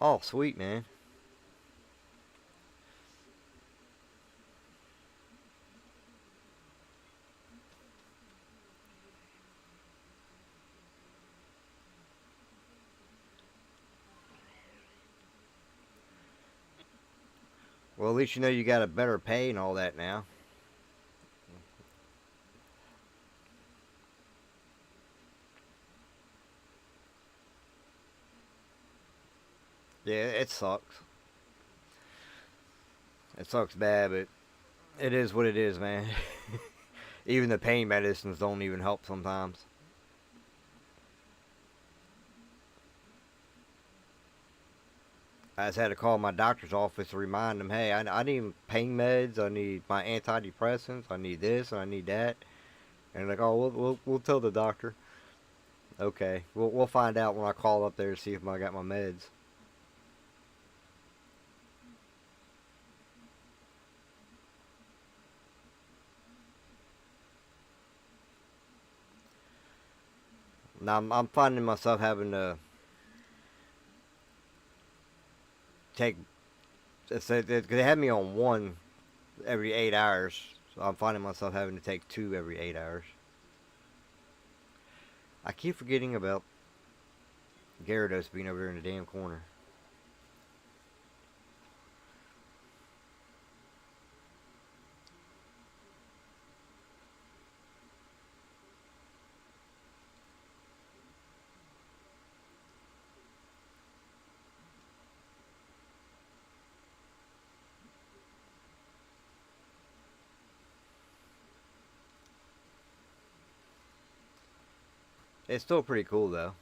Oh, sweet, man. Well, at least you know you got a better pay and all that now. Yeah, it sucks. It sucks bad, but it is what it is, man. Even the pain medicines don't even help sometimes. I just had to call my doctor's office to remind them, hey, I need pain meds, I need my antidepressants, I need this, and I need that. And they're like, oh, we'll tell the doctor. Okay, we'll find out when I call up there to see if I got my meds. Now I'm finding myself having to take. They had me on one every 8 hours, so I'm finding myself having to take two every 8 hours. I keep forgetting about Gyarados being over there in the damn corner. It's still pretty cool though.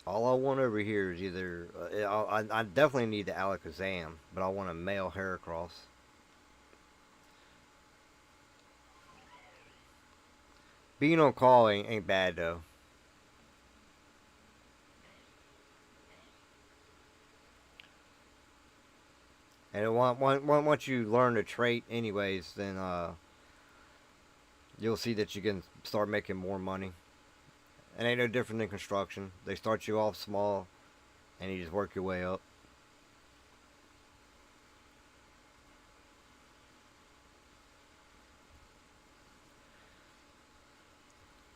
All I want over here is either I definitely need the Alakazam, but I want a male Heracross. Being on call ain't bad though. And once you learn the trait, anyways, then you'll see that you can start making more money. It ain't no different than construction. They start you off small, and you just work your way up.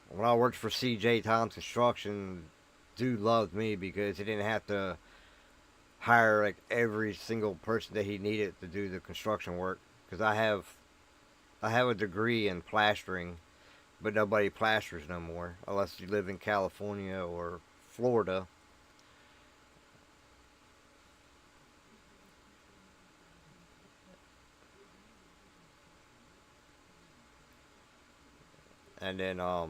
When I worked for CJ Times Construction, dude loved me because he didn't have to hire like every single person that he needed to do the construction work. Because I have a degree in plastering, but nobody plasters no more unless you live in California or Florida. And then I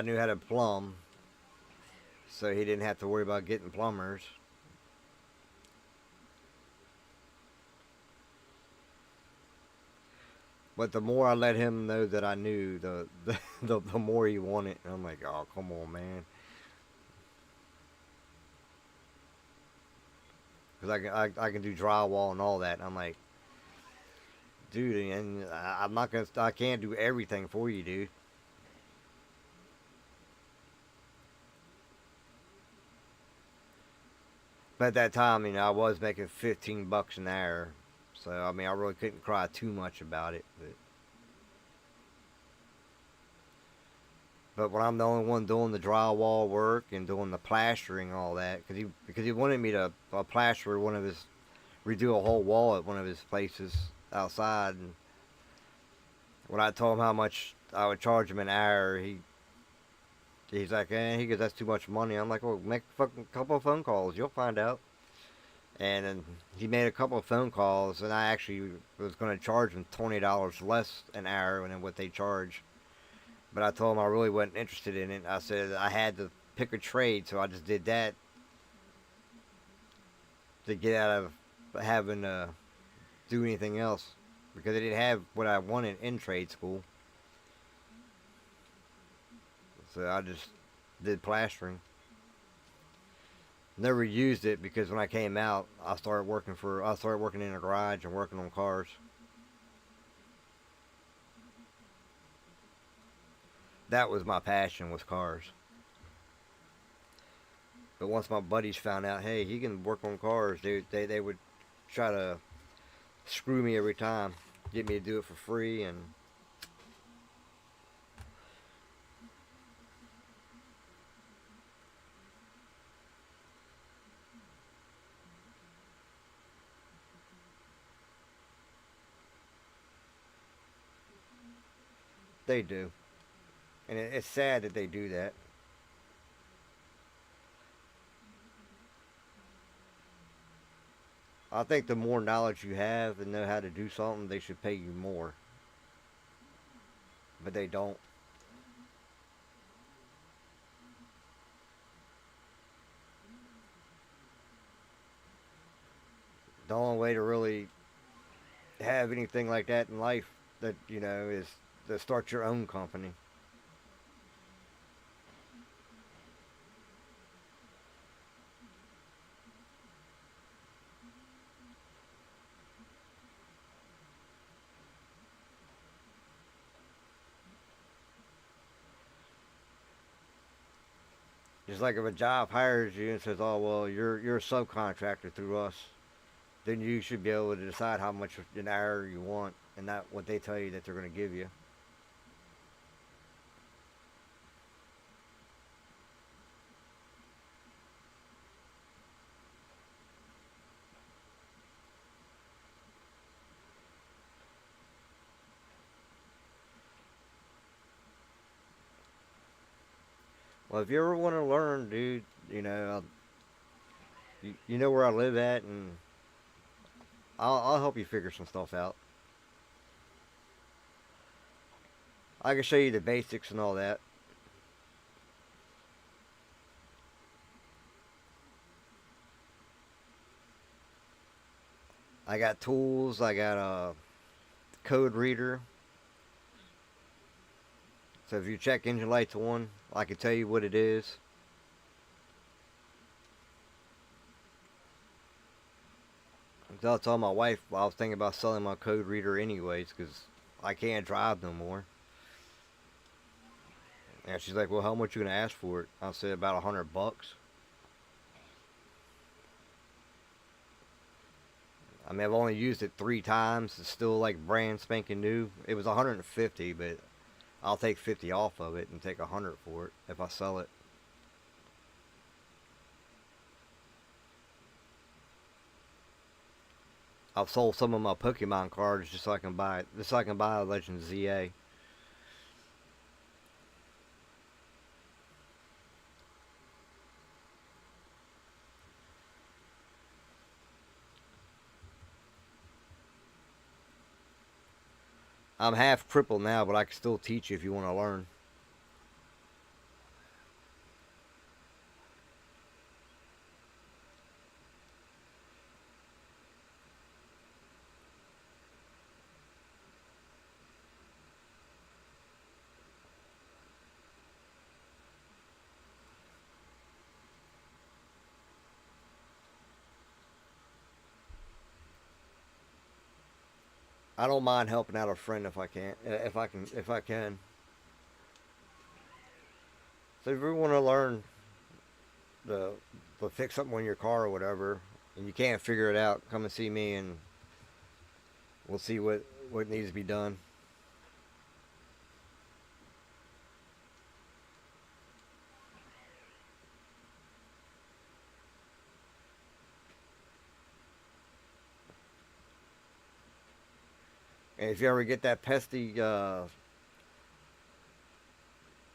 knew how to plumb, so he didn't have to worry about getting plumbers. But the more I let him know that I knew, the more he wanted. And I'm like, oh, come on, man. Because I can do drywall and all that. And I'm like, dude, and I'm not gonna, I can't do everything for you, dude. But at that time, I was making 15 bucks an hour. So, I really couldn't cry too much about it. But when I'm the only one doing the drywall work and doing the plastering and all that, because he wanted me to plaster redo a whole wall at one of his places outside. And when I told him how much I would charge him an hour, he's like, he goes, that's too much money. I'm like, well, make a fucking couple of phone calls, you'll find out. And then he made a couple of phone calls, and I actually was going to charge him $20 less an hour than what they charge. But I told him I really wasn't interested in it. I said I had to pick a trade, so I just did that to get out of having to do anything else because I didn't have what I wanted in trade school. So I just did plastering. Never used it because when I came out, I started working in a garage and working on cars. That was my passion, was cars. But once my buddies found out, hey, he can work on cars, they would try to screw me every time, get me to do it for free, and they do. And it's sad that they do that. I think the more knowledge you have and know how to do something, they should pay you more. But they don't. The only way to really have anything like that in life that, is to start your own company. Just like if a job hires you and says, "Oh well, you're a subcontractor through us," then you should be able to decide how much an hour you want, and not what they tell you that they're going to give you. Well, if you ever want to learn, dude, you know where I live at, and I'll help you figure some stuff out. I can show you the basics and all that. I got tools. I got a code reader. So if you check engine lights on, I can tell you what it is. I told my wife I was thinking about selling my code reader anyways because I can't drive no more. And she's like, "Well, how much you gonna ask for it?" I said about $100. I mean, I've only used it 3 times. It's still like brand spanking new. It was 150, but I'll take 50 off of it and take 100 for it if I sell it. I've sold some of my Pokemon cards just so I can buy a Legends ZA. I'm half crippled now, but I can still teach you if you want to learn. I don't mind helping out a friend if I can. If I can. So if you want to learn the to fix something on your car or whatever, and you can't figure it out, come and see me, and we'll see what needs to be done. And if you ever get that pesky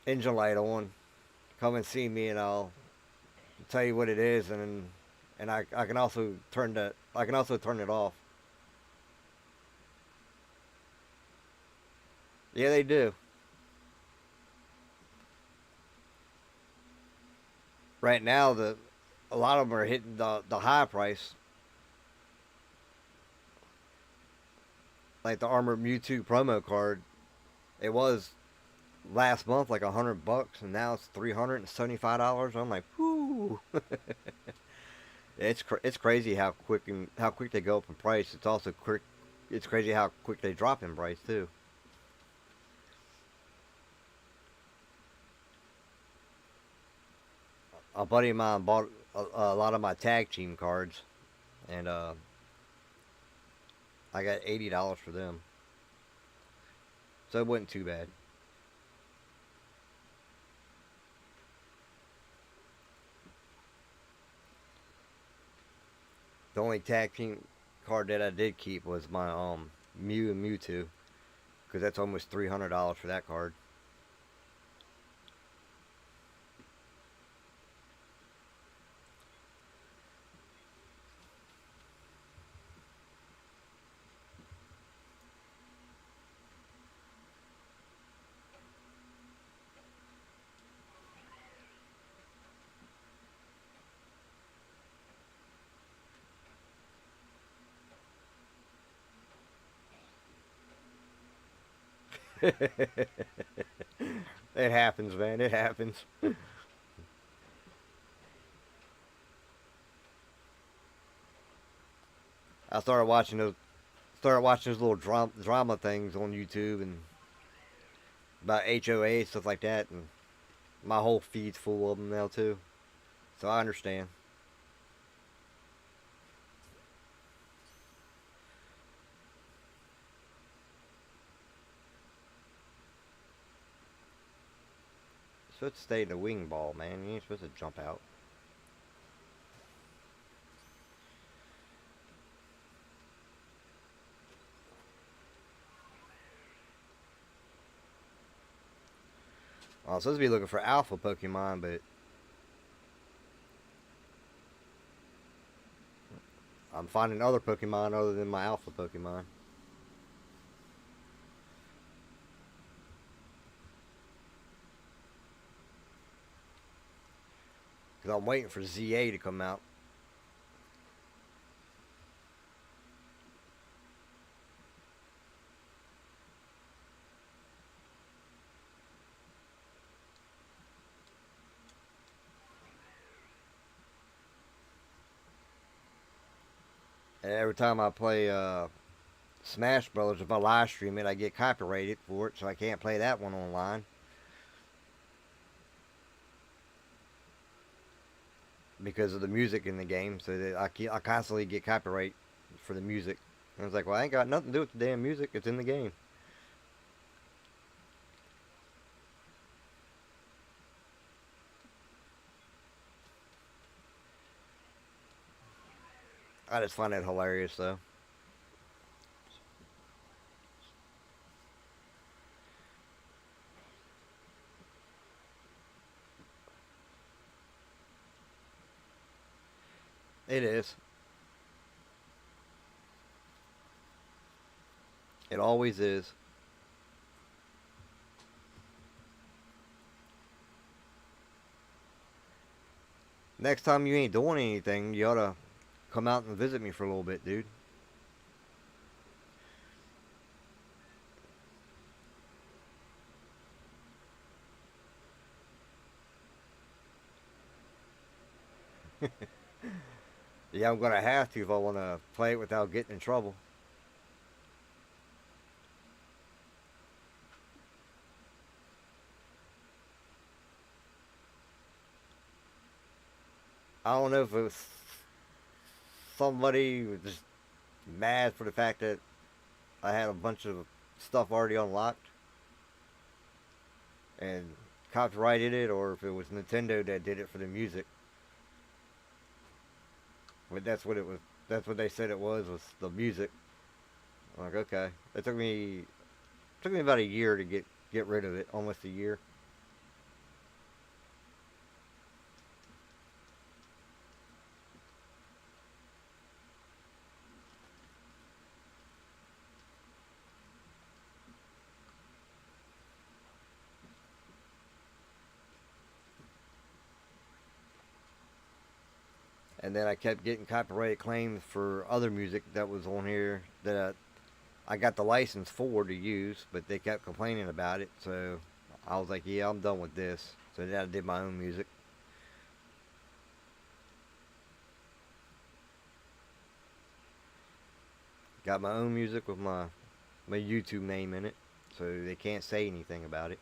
engine light on, come and see me, and I'll tell you what it is, and I can also turn it off. Yeah, they do. right now a lot of them are hitting the high price, like the Armored Mewtwo promo card. It was last month like $100, and now it's $375. I'm like, whoo! It's crazy how quick they go up in price. It's also quick. It's crazy how quick they drop in price too. A buddy of mine bought a lot of my tag team cards, and I got $80 for them, so it wasn't too bad. The only tag team card that I did keep was my Mew and Mewtwo, because that's almost $300 for that card. It happens, man. It happens. I started watching those little drama things on YouTube and about HOA stuff like that, and my whole feed's full of them now too. So I understand. You're supposed to stay in the wing ball, man. You ain't supposed to jump out. I'm supposed to be looking for alpha Pokemon, but I'm finding other Pokemon other than my alpha Pokemon. Because I'm waiting for ZA to come out. And every time I play Smash Brothers, if I live stream it, I get copyrighted for it, so I can't play that one online because of the music in the game. So that I constantly get copyright for the music. And I was like, well, I ain't got nothing to do with the damn music. It's in the game. I just find that hilarious, though. It is. It always is. Next time you ain't doing anything, you ought to come out and visit me for a little bit, dude. Yeah, I'm gonna have to if I want to play it without getting in trouble. I don't know if it was somebody was just mad for the fact that I had a bunch of stuff already unlocked and copyrighted it, or if it was Nintendo that did it for the music. But that's what it was. That's what they said it was the music. I'm like, okay. It took me about a year to get rid of it, almost a year. And then I kept getting copyright claims for other music that was on here that I got the license for to use, but they kept complaining about it. So I was like, yeah, I'm done with this. So then I did my own music. Got my own music with my YouTube name in it, so they can't say anything about it.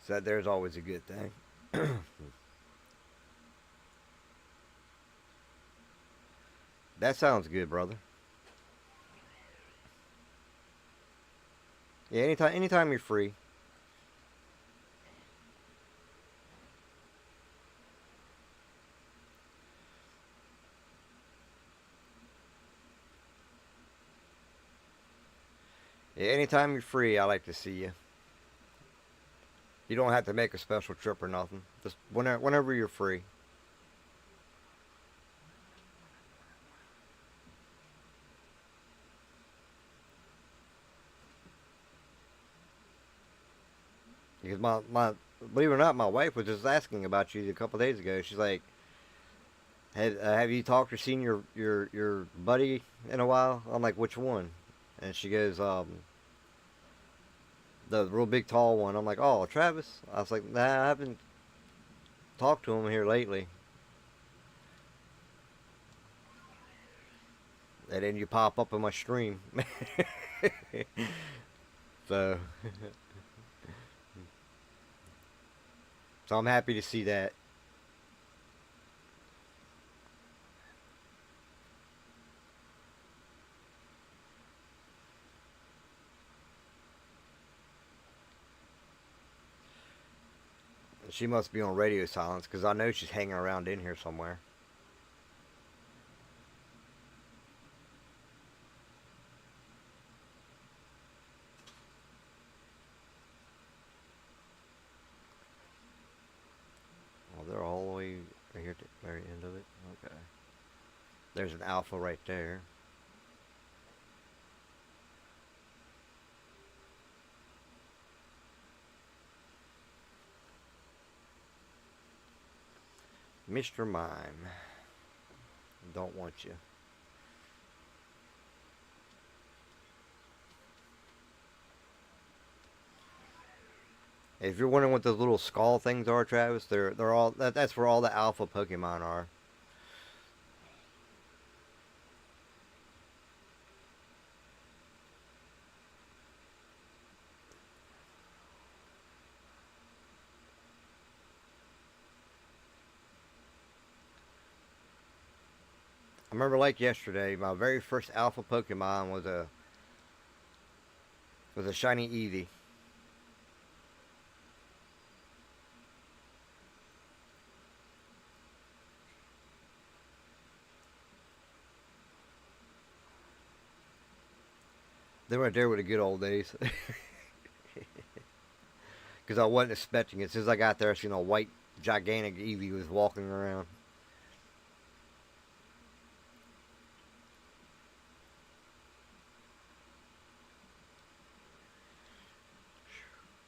So there's always a good thing. That sounds good, brother. Yeah, anytime you're free. Yeah, anytime you're free, I like to see you. You don't have to make a special trip or nothing. Just whenever you're free. Because my believe it or not, my wife was just asking about you a couple days ago. She's like, have you talked or seen your buddy in a while?" I'm like, "Which one?" And she goes, "The real big tall one." I'm like, "Oh, Travis." I was like, "Nah, I haven't talked to him here lately." And then you pop up in my stream. so so I'm happy to see that. She must be on radio silence because I know she's hanging around in here somewhere. Oh, they're all the way right here at the very end of it. Okay. There's an alpha right there. Mr. Mime. Don't want you. If you're wondering what those little skull things are, Travis, they're all that's where all the alpha Pokemon are. I remember like yesterday, my very first alpha Pokemon was a shiny Eevee. They were there with the good old days. Because I wasn't expecting it. As soon as I got there, I seen a white, gigantic Eevee was walking around.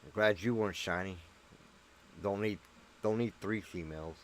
I'm glad you weren't shiny. Don't need, don't need three females.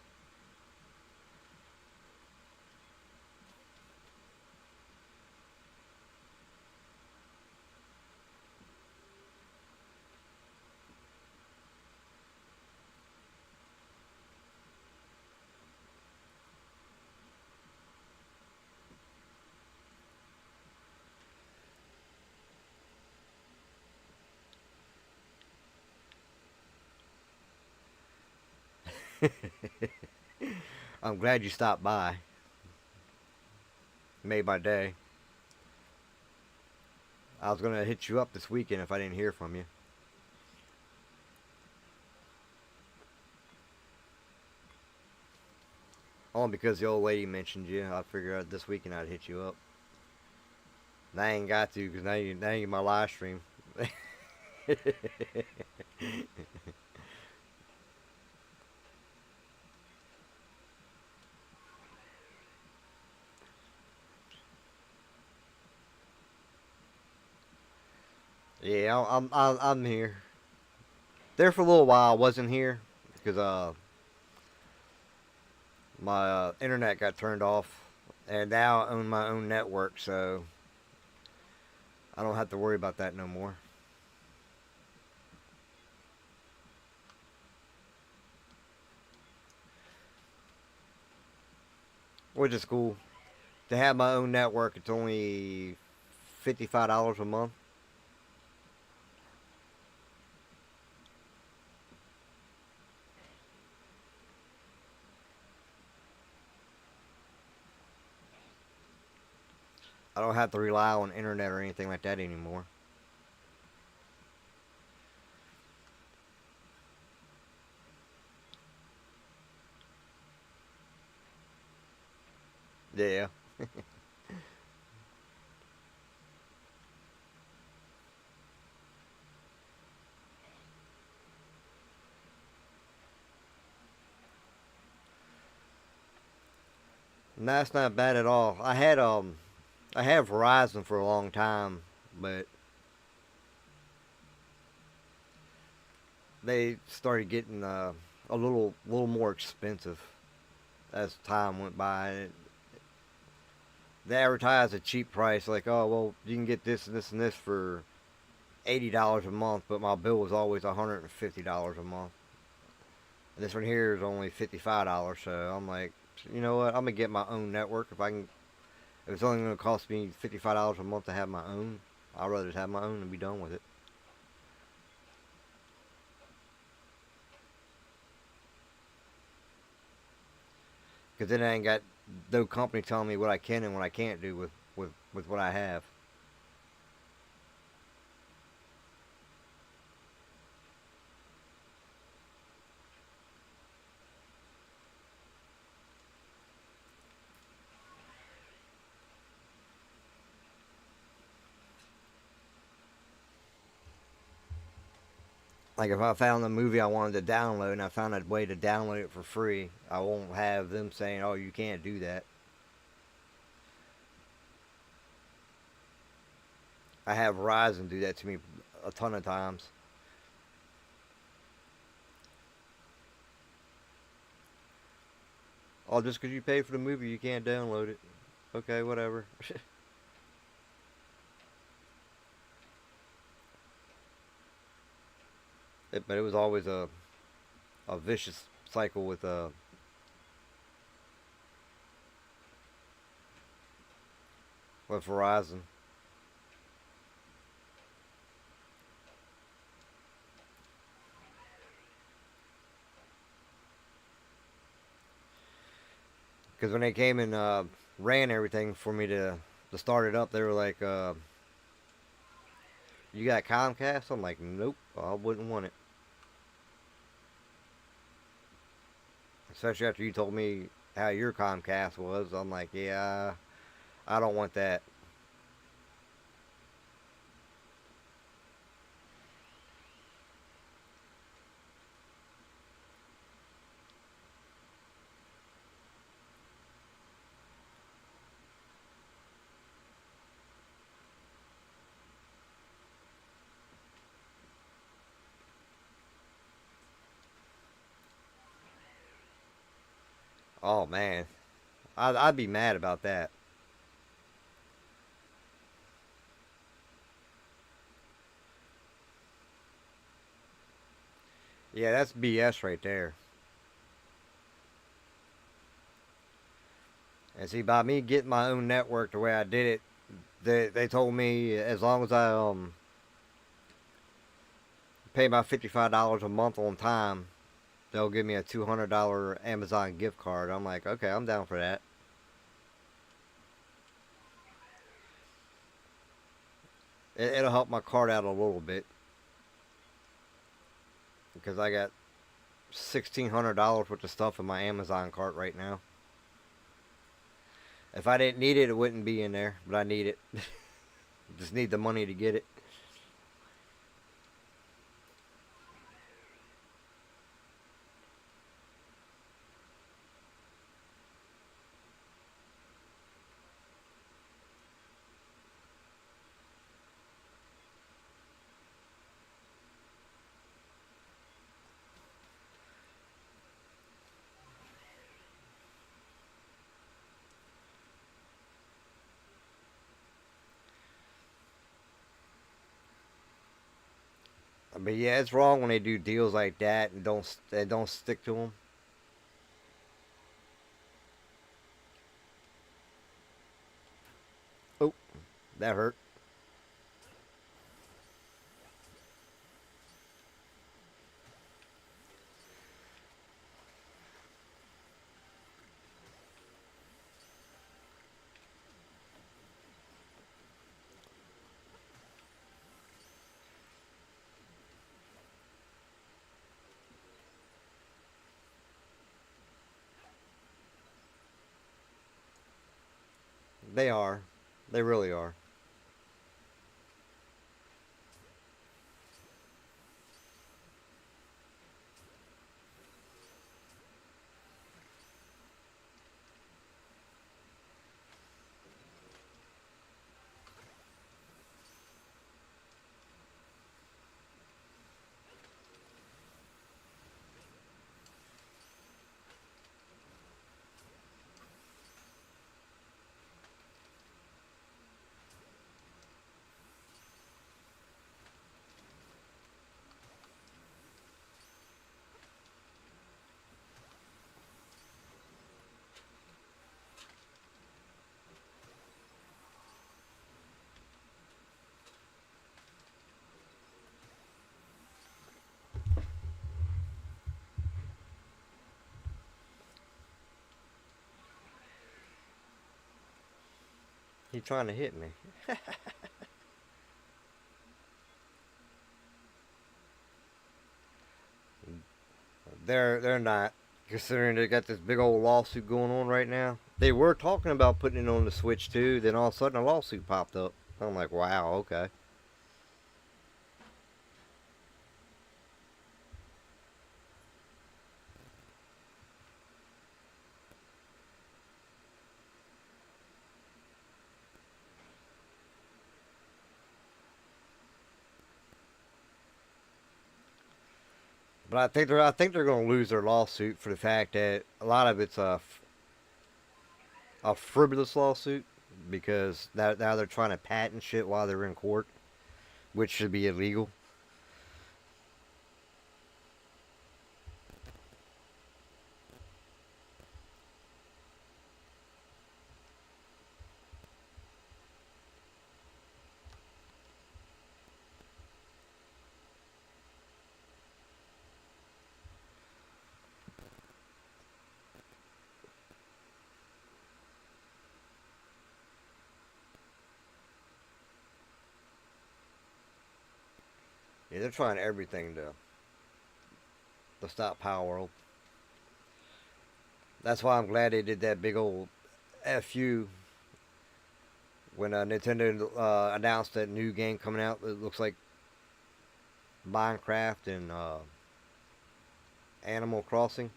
I'm glad you stopped by. Made my day. I was gonna hit you up this weekend if I didn't hear from you. Only because the old lady mentioned you. I figured out this weekend I'd hit you up. And I ain't got to because now you my live stream. Yeah, I'm here. There for a little while. I wasn't here because my internet got turned off, and now I own my own network, so I don't have to worry about that no more. Which is cool. To have my own network, it's only $55 a month. I don't have to rely on internet or anything like that anymore. Yeah. And that's not bad at all. I had Verizon for a long time, but they started getting a little more expensive as time went by. They advertised a cheap price, like, oh well, you can get this and this and this for $80 a month, but my bill was always $150 a month. And this one here is only $55, so I'm like, you know what? I'm gonna get my own network if I can. If it's only gonna cost me $55 a month to have my own, I'd rather just have my own and be done with it. Because then I ain't got no company telling me what I can and what I can't do with what I have. Like if I found a movie I wanted to download and I found a way to download it for free, I won't have them saying, "Oh, you can't do that." I have Verizon do that to me a ton of times. Oh, just because you pay for the movie, you can't download it. Okay, whatever. But it was always a vicious cycle with Verizon. Because when they came and ran everything for me to start it up, they were like, "You got Comcast?" I'm like, "Nope, I wouldn't want it." Especially after you told me how your Comcast was, I'm like, "Yeah, I don't want that." Oh man, I'd be mad about that. Yeah, that's BS right there. And see, by me getting my own network the way I did it, they told me as long as I pay my $55 a month on time, they'll give me a $200 Amazon gift card. I'm like, okay, I'm down for that. It'll help my card out a little bit because I got $1,600 worth of stuff in my Amazon cart right now. If I didn't need it, it wouldn't be in there, but I need it. Just need the money to get it. But yeah, it's wrong when they do deals like that and don't stick to them. Oh, that hurt. They are. They really are. He's trying to hit me. They're not, considering they got this big old lawsuit going on right now. They were talking about putting it on the Switch too. Then all of a sudden a lawsuit popped up. I'm like, wow, okay. But I think they're going to lose their lawsuit for the fact that a lot of it's a frivolous lawsuit because now they're trying to patent shit while they're in court, which should be illegal. Yeah, they're trying everything to stop Power World. That's why I'm glad they did that big old fu when Nintendo announced that new game coming out. It looks like Minecraft and Animal Crossing,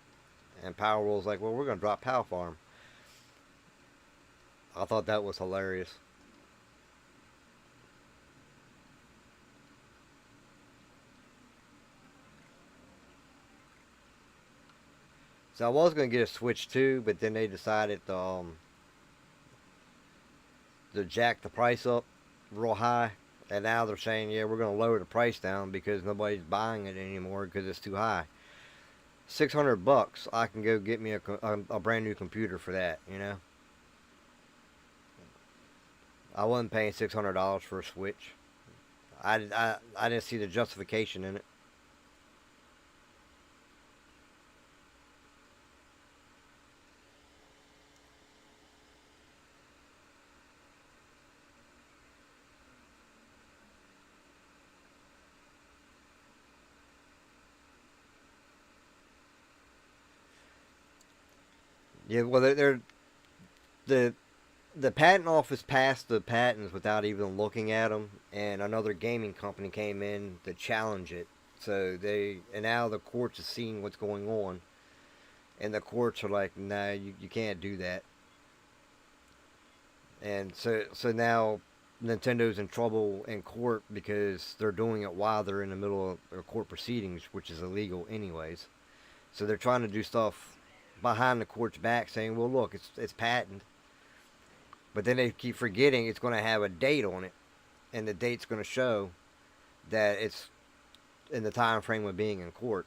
and Power World's like, well, we're gonna drop Power Farm. I thought that was hilarious. So I was gonna get a Switch too, but then they decided to jack the price up real high, and now they're saying, yeah, we're gonna lower the price down because nobody's buying it anymore because it's too high. $600, I can go get me a brand new computer for that. I wasn't paying $600 for a Switch. I didn't see the justification in it. Yeah, well, the the patent office passed the patents without even looking at them, and another gaming company came in to challenge it. So and now the courts are seeing what's going on, and the courts are like, nah, you can't do that. And so now Nintendo's in trouble in court because they're doing it while they're in the middle of court proceedings, which is illegal anyways. So they're trying to do stuff behind the court's back, saying, "Well, look, it's patent," but then they keep forgetting it's going to have a date on it, and the date's going to show that in the time frame of being in court.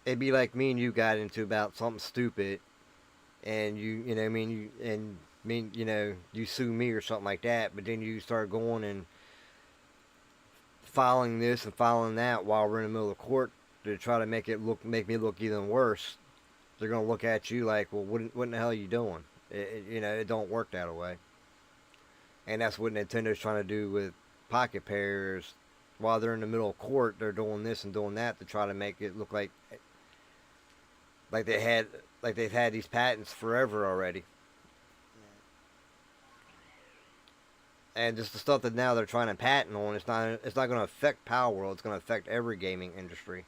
It'd be like me and you got into about something stupid, and you know, I mean, you know, you sue me or something like that, but then you start going and filing this and filing that while we're in the middle of court to try to make me look even worse. They're gonna look at you like, well, what in the hell are you doing? You know, it don't work that way. And that's what Nintendo's trying to do with Pocket Pairs. While they're in the middle of court, they're doing this and doing that to try to make it look like they had like they've had these patents forever already. And just the stuff that now they're trying to patent on, it's not going to affect Power World. It's going to affect every gaming industry.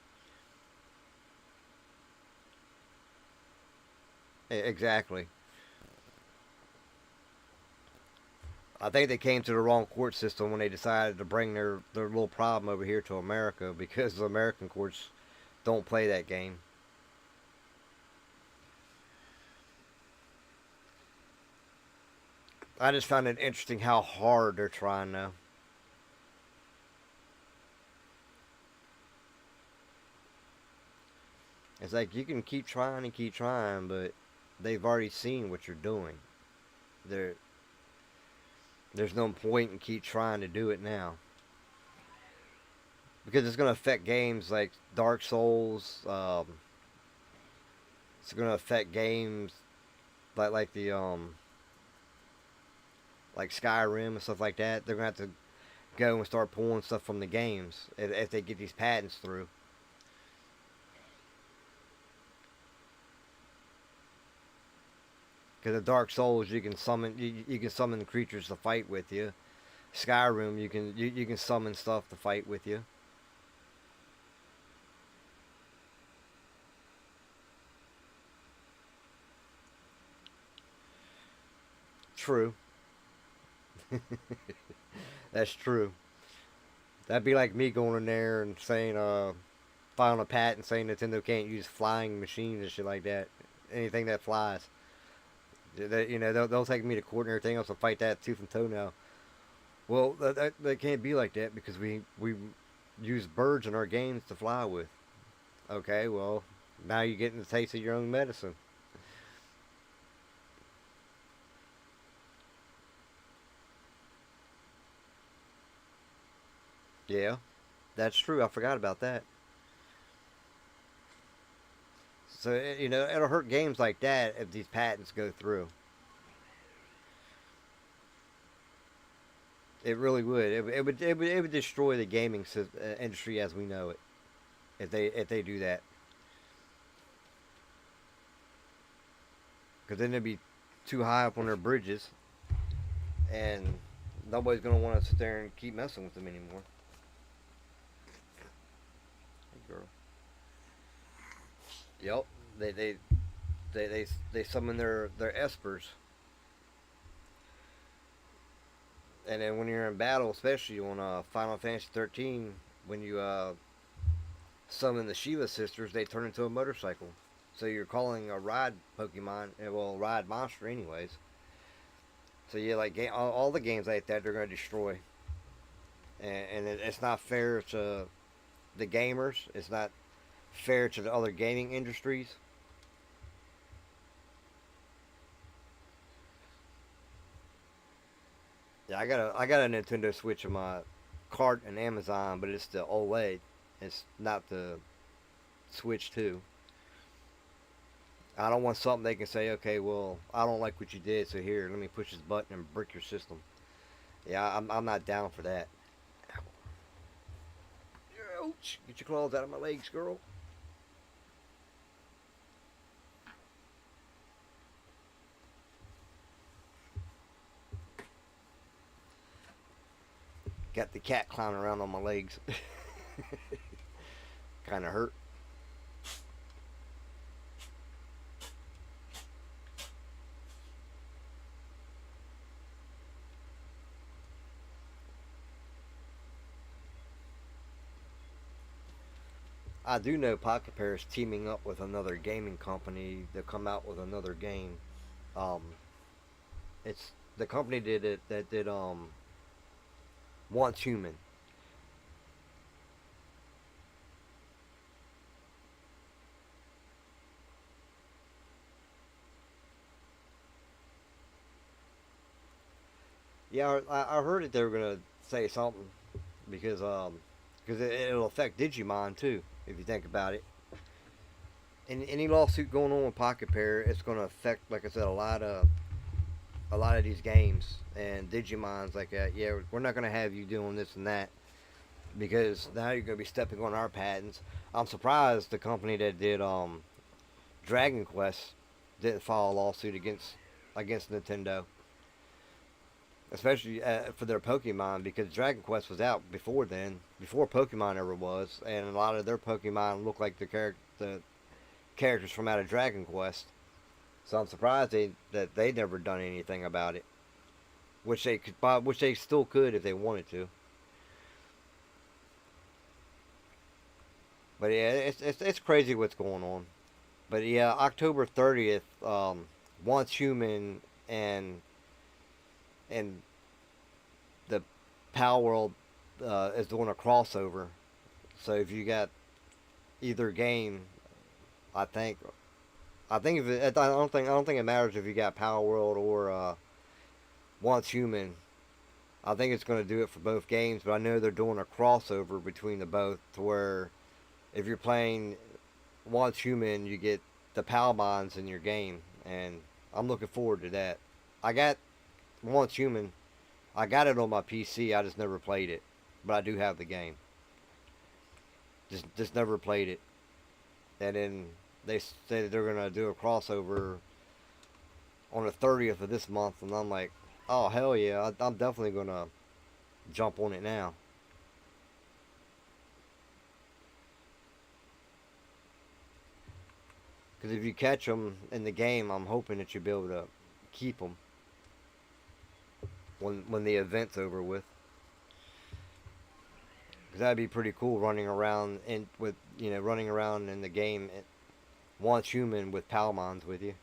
Exactly. I think they came to the wrong court system when they decided to bring their little problem over here to America because the American courts don't play that game. I just found it interesting how hard they're trying now. It's like you can keep trying, but they've already seen what you're doing. There, there's no point in keep trying to do it now because it's going to affect games like Dark Souls. It's going to affect games like the like Skyrim and stuff like that. They're going to have to go and start pulling stuff from the games if they get these patents through. Because the Dark Souls, you can summon creatures to fight with you. Skyrim, you can summon stuff to fight with you. True. That's true. That'd be like me going in there and saying, filing a patent saying Nintendo can't use flying machines and shit like that. Anything that flies. You know, they'll take me to court and everything else and fight that tooth and toe now. Well, that can't be like that because we use birds in our games to fly with. Okay, well, now you're getting the taste of your own medicine. Yeah, that's true. I forgot about that. So, you know, it'll hurt games like that if these patents go through. It really would. It would destroy the gaming industry as we know it if they do that. Because then they'd be too high up on their bridges, and nobody's gonna want to sit there and keep messing with them anymore. Hey, girl. Yep. They they they summon their espers, and then when you're in battle, especially on Final Fantasy 13, when you summon the Shiva sisters, they turn into a motorcycle. So you're calling a ride Pokemon, well, ride monster, anyways. So yeah, like all the games like that, they're gonna destroy, and it's not fair to the gamers. It's not fair to the other gaming industries. Yeah, I got a Nintendo Switch in my cart in Amazon, but it's the OLED. It's not the Switch 2. I don't want something they can say, okay, well, I don't like what you did, so here, let me push this button and brick your system. Yeah, I'm not down for that. Ouch! Get your claws out of my legs, girl. Got the cat climbing around on my legs. Kind of hurt. I do know Pocket Pair is teaming up with another gaming company to come out with another game. Um, it's the company did it that did Once Human. Yeah, I heard that they were gonna say something because it'll affect Digimon too if you think about it. Any lawsuit going on with Pocket Pair, it's gonna affect, like I said, a lot of these games and Digimon's like, yeah, we're not gonna have you doing this and that because now you're gonna be stepping on our patents. I'm surprised the company that did Dragon Quest didn't file a lawsuit against Nintendo, especially for their Pokemon, because Dragon Quest was out before then, before Pokemon ever was, and a lot of their Pokemon look like the characters from out of Dragon Quest. So I'm surprised that they never done anything about it, which they still could if they wanted to. But yeah, it's crazy what's going on. But yeah, October 30th, Once Human and and the Power World is doing a crossover. So if you got either game, I think if I don't think it matters if you got Power World or Once Human. I think it's going to do it for both games, but I know they're doing a crossover between the both to where if you're playing Once Human, you get the Palmons in your game, and I'm looking forward to that. I got Once Human. I got it on my PC. I just never played it, but I do have the game. Just never played it. And then they said they're gonna do a crossover on the 30th of this month, and I'm like, oh hell yeah, I'm definitely gonna jump on it now. Because if you catch them in the game, I'm hoping that you'll be able to keep them when the event's over with. Because that'd be pretty cool running around running around in the game once human with Palmons with you.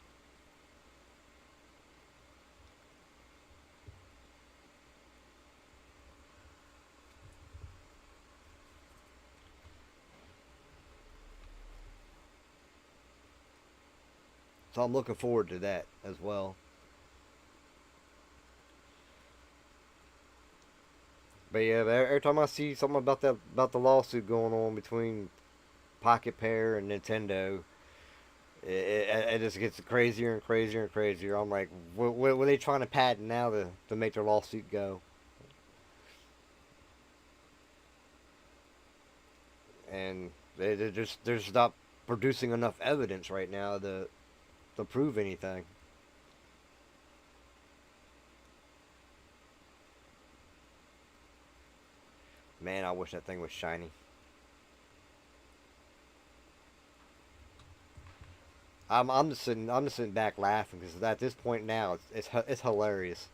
So I'm looking forward to that as well. But yeah, every time I see something about the lawsuit going on between Pocket Pair and Nintendo, it just gets crazier and crazier and crazier. I'm like, what are they trying to patent now to make their lawsuit go? And they're just not producing enough evidence right now to prove anything. Man, I wish that thing was shiny. I'm just sitting back laughing because at this point now it's hilarious.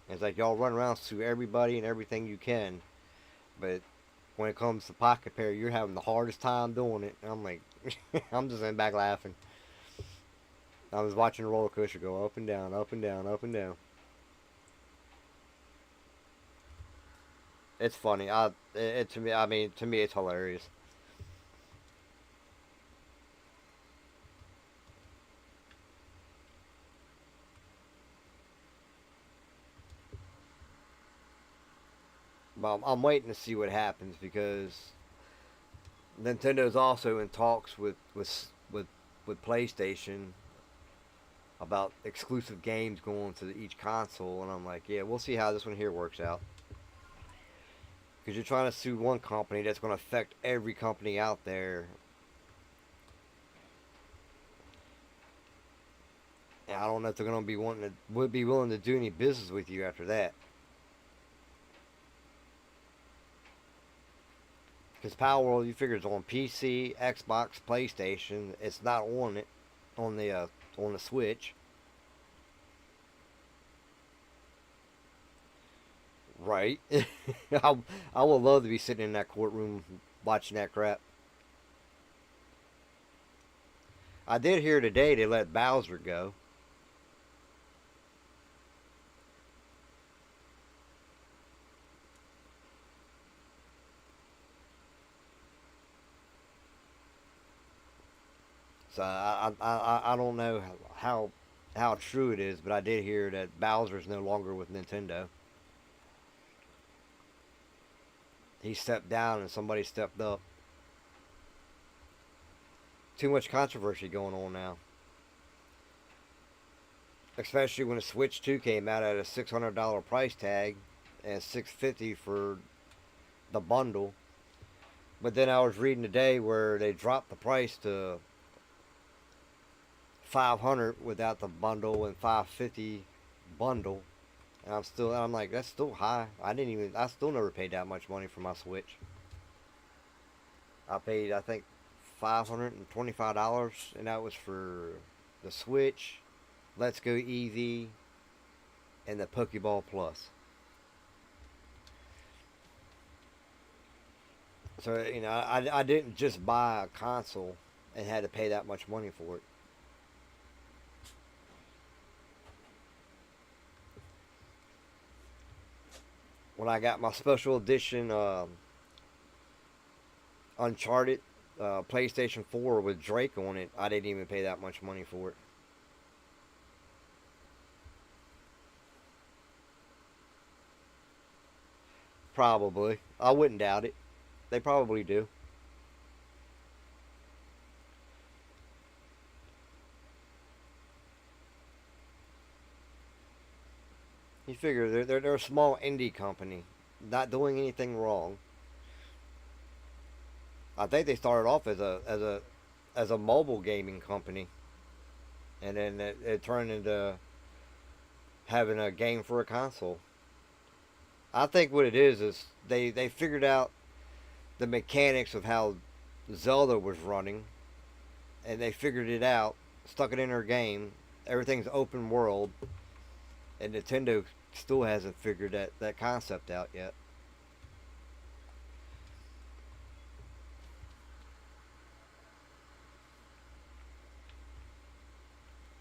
It's like y'all run around sue everybody and everything you can, but when it comes to Pocket Pair, you're having the hardest time doing it. And I'm like, I'm just sitting back laughing. I was watching a roller coaster go up and down, up and down, up and down. It's funny. To me, I mean, to me, it's hilarious. But I'm waiting to see what happens because Nintendo's also in talks with PlayStation about exclusive games going to each console, and I'm like, yeah, we'll see how this one here works out. Because you're trying to sue one company that's going to affect every company out there, and I don't know if they're going to would be willing to do any business with you after that. Because Power World, you figure, it's on PC, Xbox, PlayStation. It's not on it on the Switch. Right. I, I would love to be sitting in that courtroom watching that crap. I did hear today they let Bowser go. So I don't know how true it is, but I did hear that Bowser's no longer with Nintendo. He stepped down and somebody stepped up. Too much controversy going on now. Especially when the Switch 2 came out at a $600 price tag and $650 for the bundle. But then I was reading today where they dropped the price to $500 without the bundle and $550 bundle. And I'm like, that's still high. I still never paid that much money for my Switch. I paid, I think, $525, and that was for the Switch, Let's Go Easy, and the Pokeball Plus. So, you know, I didn't just buy a console and had to pay that much money for it. When I got my special edition Uncharted PlayStation 4 with Drake on it, I didn't even pay that much money for it. Probably. I wouldn't doubt it. They probably do. You figure they're a small indie company, not doing anything wrong. I think they started off as a mobile gaming company, and then it turned into having a game for a console. I think what it is they figured out the mechanics of how Zelda was running, and they figured it out, stuck it in their game. Everything's open world, and Nintendo still hasn't figured that concept out yet.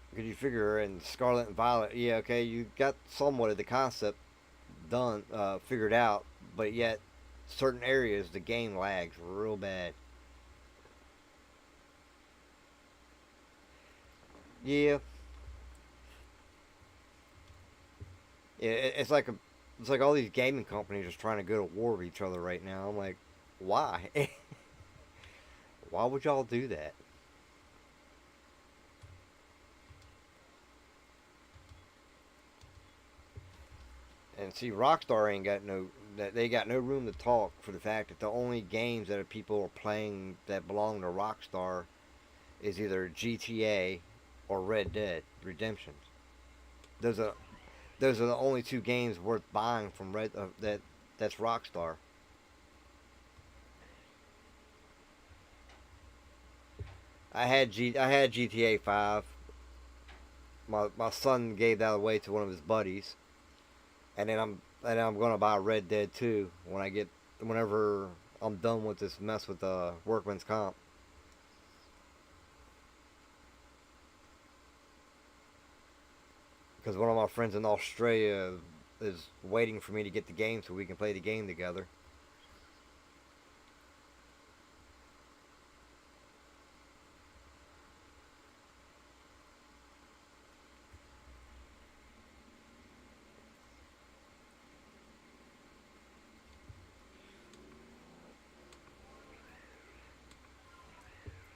Because you figure in Scarlet and Violet, yeah, okay, you got somewhat of the concept done, figured out, but yet certain areas the game lags real bad. Yeah, it's like it's like all these gaming companies are trying to go to war with each other right now. I'm like, why? Why would y'all do that? And see, Rockstar ain't got no they got no room to talk for the fact that the only games that people are playing that belong to Rockstar is either GTA or Red Dead Redemption. Those are those are the only two games worth buying from that's Rockstar. I had GTA 5. My son gave that away to one of his buddies, and then I'm gonna buy Red Dead 2 whenever I'm done with this mess with the workman's comp. Because one of my friends in Australia is waiting for me to get the game so we can play the game together.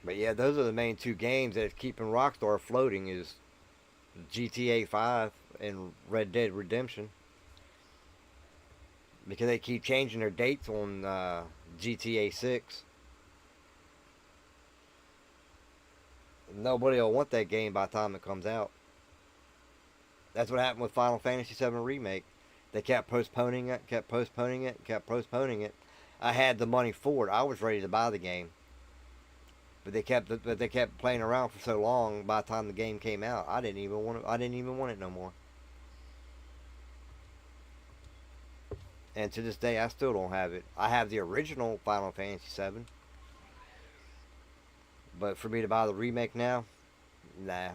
But yeah, those are the main two games that's keeping Rockstar floating is GTA 5 and Red Dead Redemption. Because they keep changing their dates on GTA 6. Nobody will want that game by the time it comes out. That's what happened with Final Fantasy VII Remake. They kept postponing it, kept postponing it, kept postponing it. I had the money for it. I was ready to buy the game, but they kept playing around for so long. By the time the game came out, I didn't even want it. I didn't even want it no more. And to this day, I still don't have it. I have the original Final Fantasy VII, but for me to buy the remake now, nah.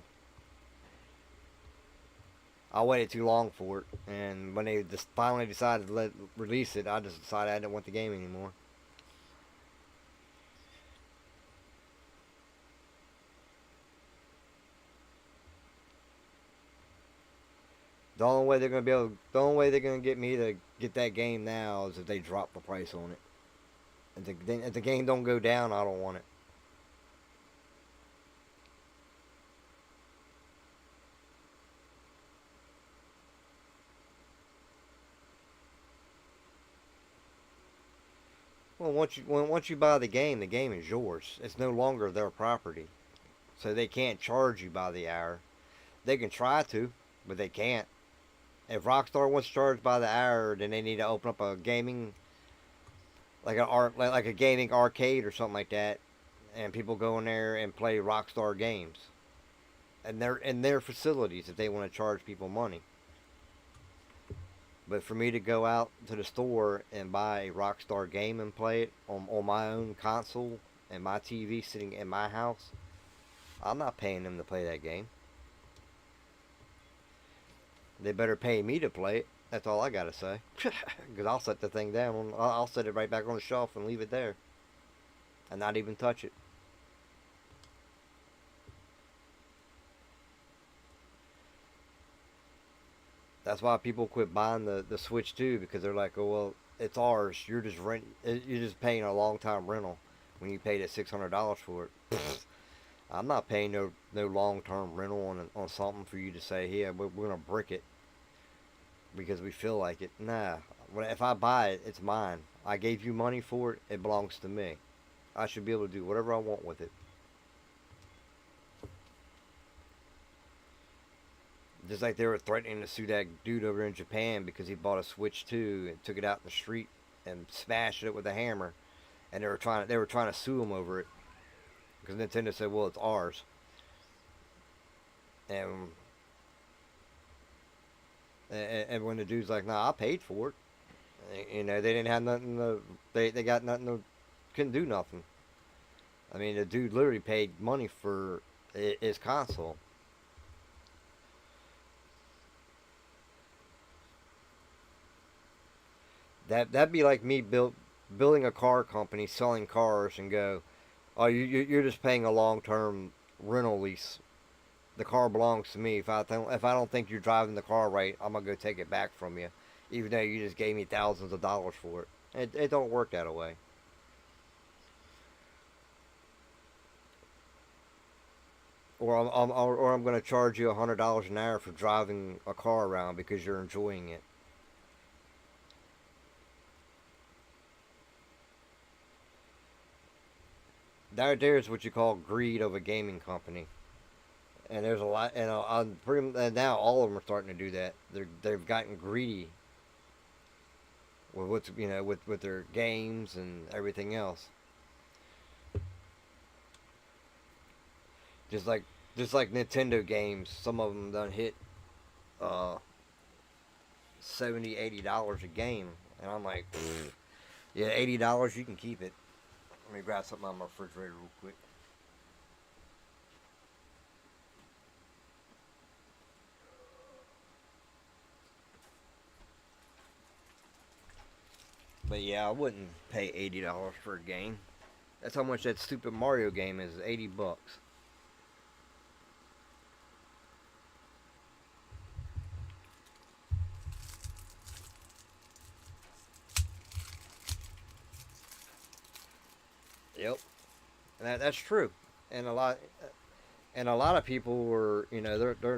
I waited too long for it, and when they just finally decided to release it, I just decided I didn't want the game anymore. The only way they're gonna get me to get that game now is if they drop the price on it. If the game don't go down, I don't want it. Well, once you buy the game is yours. It's no longer their property, so they can't charge you by the hour. They can try to, but they can't. If Rockstar wants charged by the hour, then they need to open up a gaming like a gaming arcade or something like that, and people go in there and play Rockstar games, and they're in their facilities if they want to charge people money. But for me to go out to the store and buy a Rockstar game and play it on my own console and my TV sitting in my house, I'm not paying them to play that game. They better pay me to play it. That's all I gotta say. Because I'll set the thing down. I'll set it right back on the shelf and leave it there. And not even touch it. That's why people quit buying the Switch too, because they're like, oh well, it's ours. You're just paying a long time rental when you paid it $600 for it. I'm not paying no long term rental on something for you to say, yeah, we're gonna brick it because we feel like it. Nah, if I buy it, it's mine. I gave you money for it. It belongs to me. I should be able to do whatever I want with it. Just like they were threatening to sue that dude over in Japan because he bought a Switch 2 and took it out in the street and smashed it with a hammer, and they were trying to sue him over it because Nintendo said, "Well, it's ours." And and when the dude's like, "Nah, I paid for it," you know, they didn't have nothing to, they got nothing to, couldn't do nothing. I mean, the dude literally paid money for his console. That'd be like me building a car company, selling cars, and go, oh, you're just paying a long term rental lease. The car belongs to me. If I don't think you're driving the car right, I'm gonna go take it back from you, even though you just gave me thousands of dollars for it. It don't work that way. Or I'm gonna charge you $100 an hour for driving a car around because you're enjoying it. There's what you call greed of a gaming company. And there's a lot, and now all of them are starting to do that. They've gotten greedy with what's with their games and everything else. Just like Nintendo games, some of them done hit uh 70, $80 a game, and I'm like, yeah, $80 you can keep it. Let me grab something on my refrigerator real quick. But yeah, I wouldn't pay $80 for a game. That's how much that stupid Mario game is. $80. Yep, and that's true. And a lot of people were, they're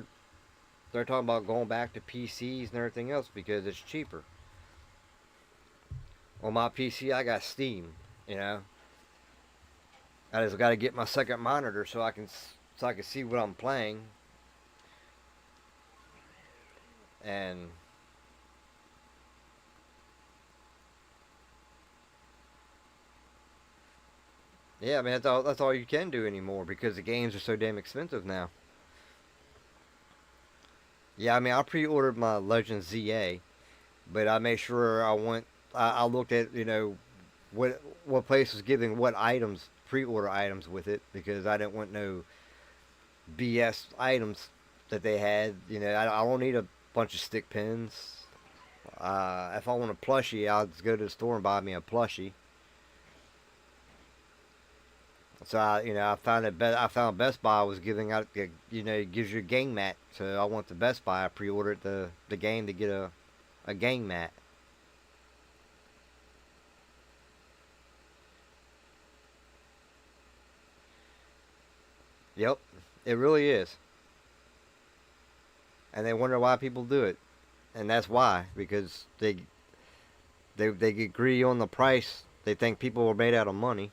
talking about going back to PCs and everything else because it's cheaper. On my PC, I got Steam. You know, I just got to get my second monitor so I can see what I'm playing. And yeah, I mean that's all you can do anymore because the games are so damn expensive now. Yeah, I mean I pre-ordered my Legends ZA, but I made sure I looked at what place was giving what items pre-order items with it because I didn't want no BS items that they had. I don't need a bunch of stick pins. If I want a plushie, I'll just go to the store and buy me a plushie. So I found Best Buy was giving out it gives you a game mat. So I went to Best Buy. I pre-ordered the game to get a game mat. Yep, it really is. And they wonder why people do it, and that's why, because they get greedy on the price. They think people are made out of money.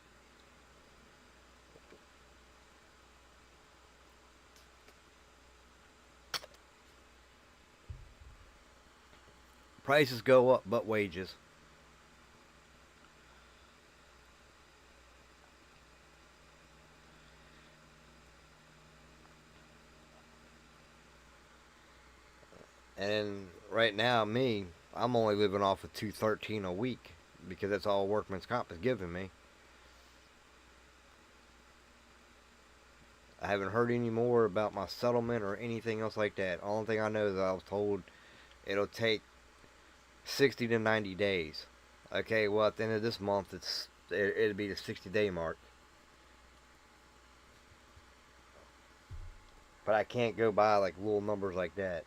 Prices go up, but wages. And right now, I'm only living off of 213 a week because that's all workman's comp is giving me. I haven't heard any more about my settlement or anything else like that. Only thing I know is that I was told it'll take 60 to 90 days. Okay, well at the end of this month, it'll be the 60-day mark. But I can't go by like little numbers like that.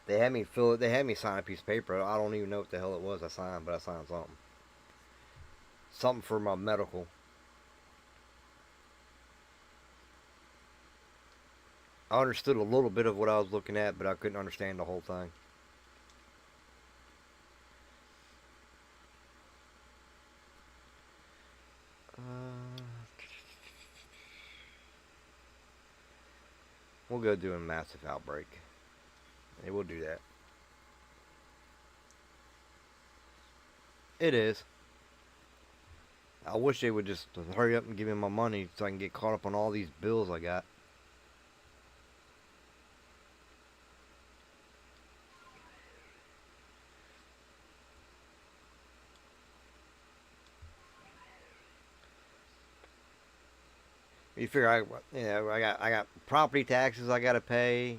They had me fill it. They had me sign a piece of paper. I don't even know what the hell it was I signed, but I signed something. Something for my medical. I understood a little bit of what I was looking at, but I couldn't understand the whole thing. Uh, we'll go do a massive outbreak. Hey, we'll do that. It is. I wish they would just hurry up and give me my money so I can get caught up on all these bills I got. You figure I got property taxes I gotta pay.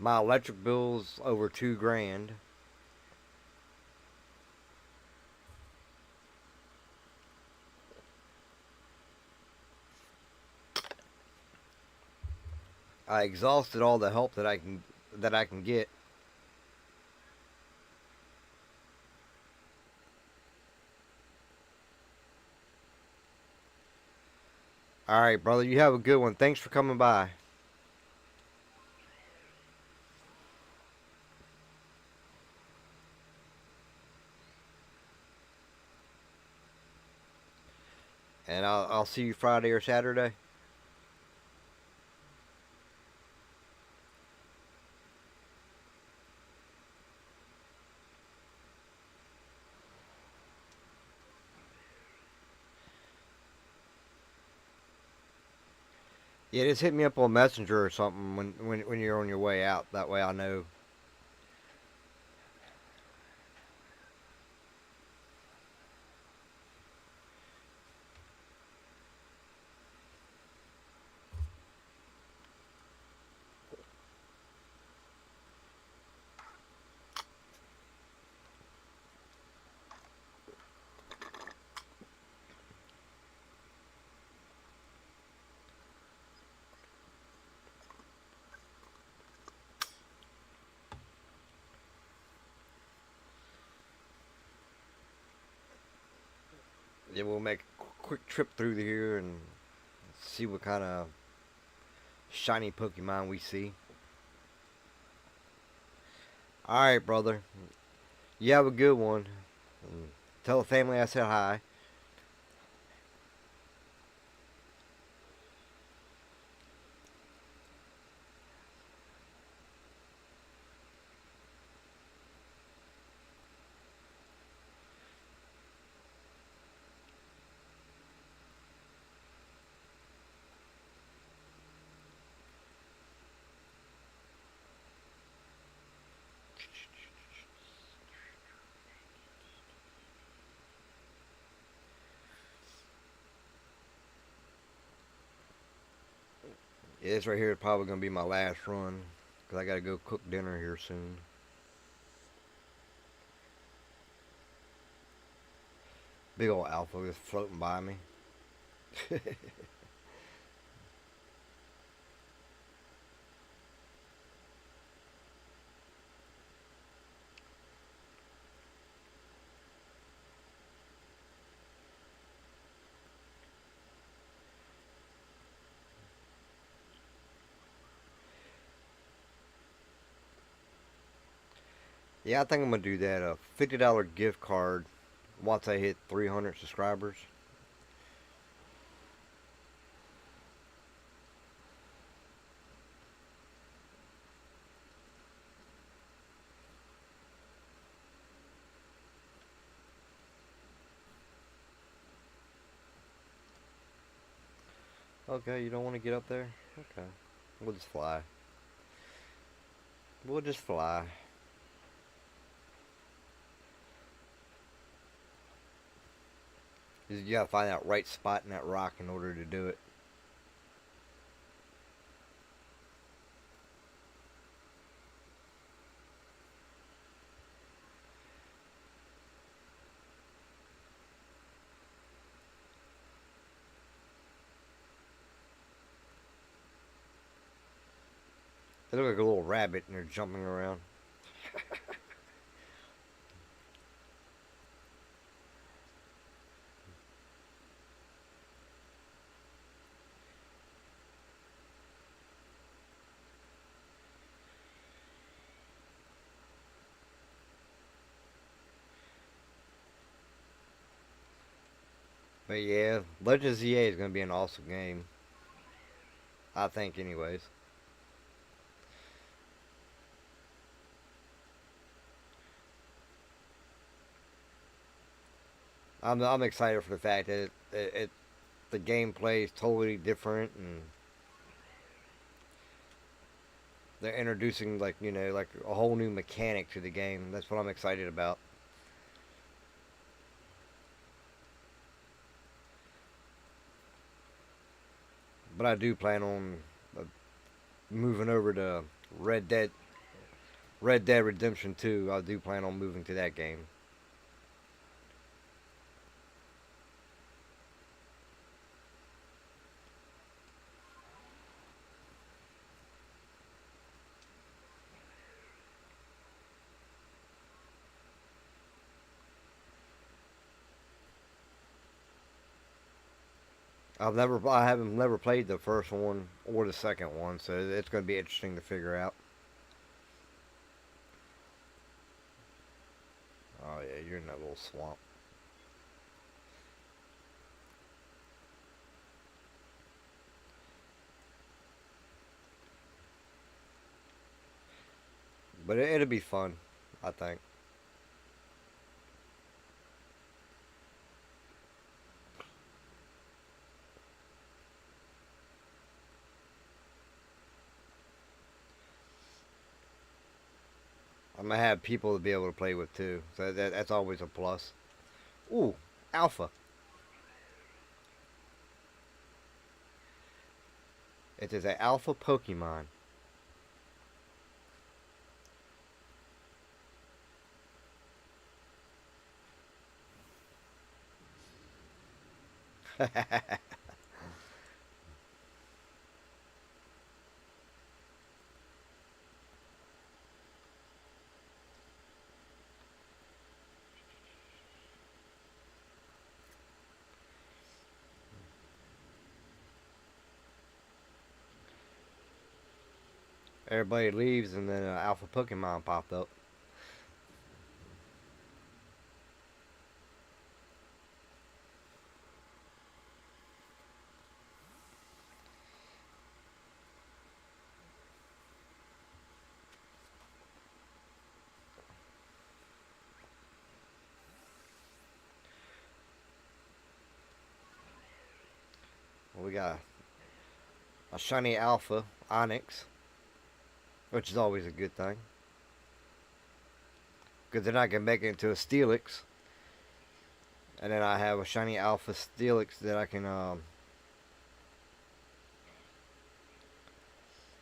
My electric bill's over 2 grand. I exhausted all the help that I can get. All right, brother. You have a good one. Thanks for coming by. And I'll see you Friday or Saturday. Yeah, just hit me up on Messenger or something when you're on your way out. That way I know. Yeah, we'll make a quick trip through here and see what kind of shiny Pokemon we see. All right, brother. You have a good one. And tell the family I said hi. Yeah, this right here is probably gonna be my last run because I gotta go cook dinner here soon. Big old alpha just floating by me. Yeah, I think I'm gonna do that. A $50 gift card once I hit 300 subscribers. Okay, you don't want to get up there? Okay, we'll just fly. We'll just fly. You gotta find that right spot in that rock in order to do it. They look like a little rabbit and they're jumping around. But yeah, Legends ZA is gonna be an awesome game. I think, anyways. I'm excited for the fact that the gameplay is totally different and they're introducing like a whole new mechanic to the game. That's what I'm excited about. But I do plan on moving over to Red Dead Red Dead Redemption 2. I do plan on moving to that game. I haven't never played the first one or the second one, so it's going to be interesting to figure out. Oh yeah, you're in that little swamp. But it'll be fun, I think. I'm gonna have people to be able to play with too, so that's always a plus. Ooh, Alpha. It is an Alpha Pokemon. Everybody leaves and then an Alpha Pokemon popped up. We got a Shiny Alpha Onyx, which is always a good thing. Because then I can make it into a Steelix. And then I have a Shiny Alpha Steelix that I can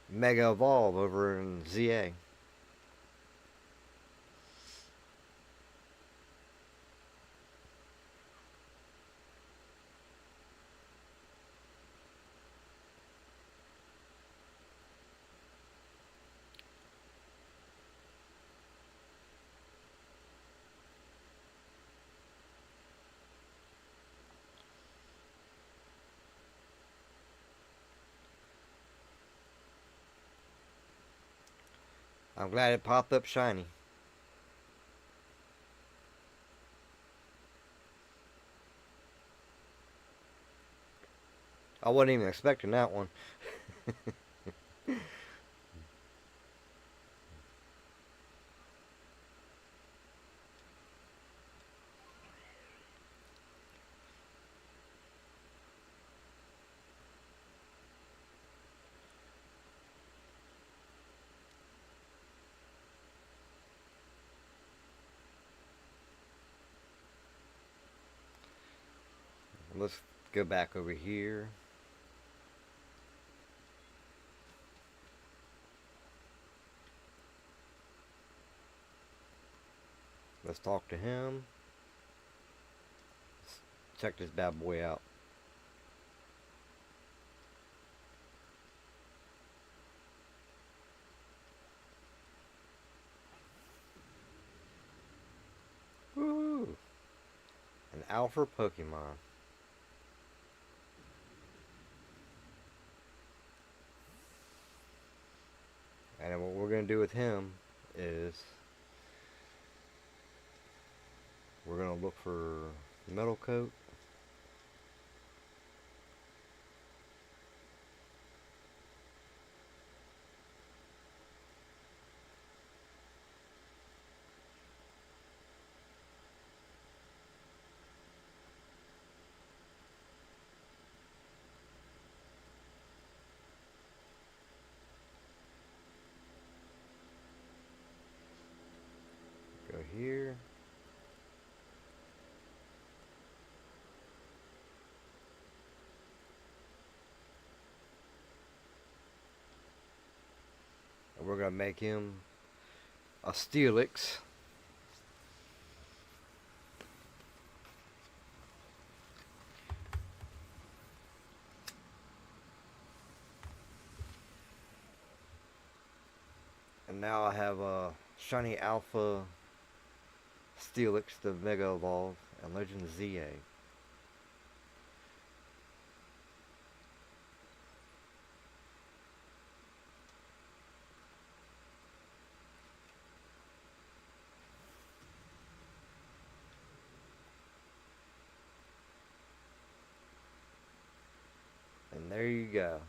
Mega Evolve over in ZA. I'm glad it popped up shiny. I wasn't even expecting that one. Let's go back over here. Let's talk to him. Let's check this bad boy out. Woo! An alpha Pokemon. And what we're going to do with him is we're going to look for Metal Coat. Go here. And we're going to make him a Steelix. And now I have a Shiny Alpha Steelix, the Mega Evolve, and Legends ZA. And there you go.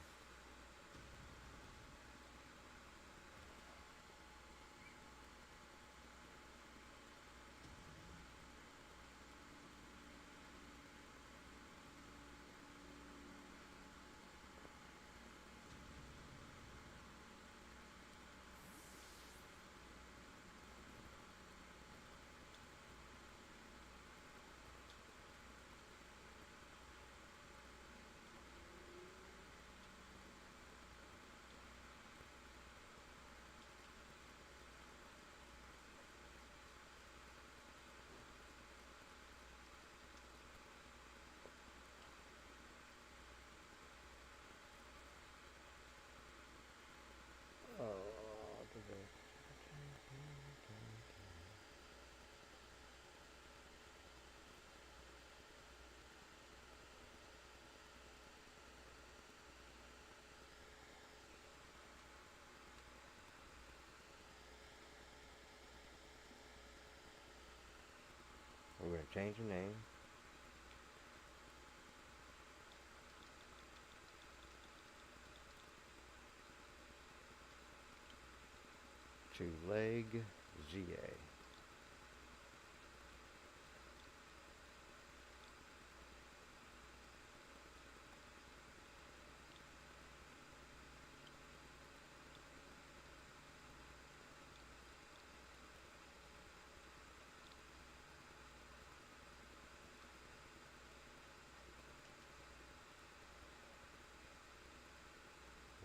We're going to change the name. To Leg ZA.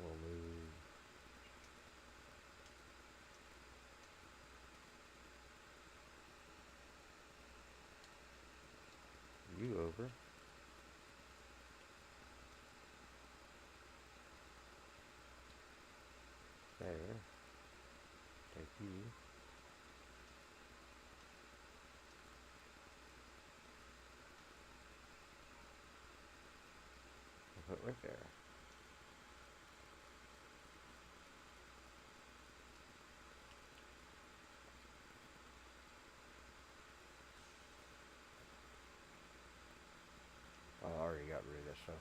We'll move you over. There. Take you. I'll put it right there. So.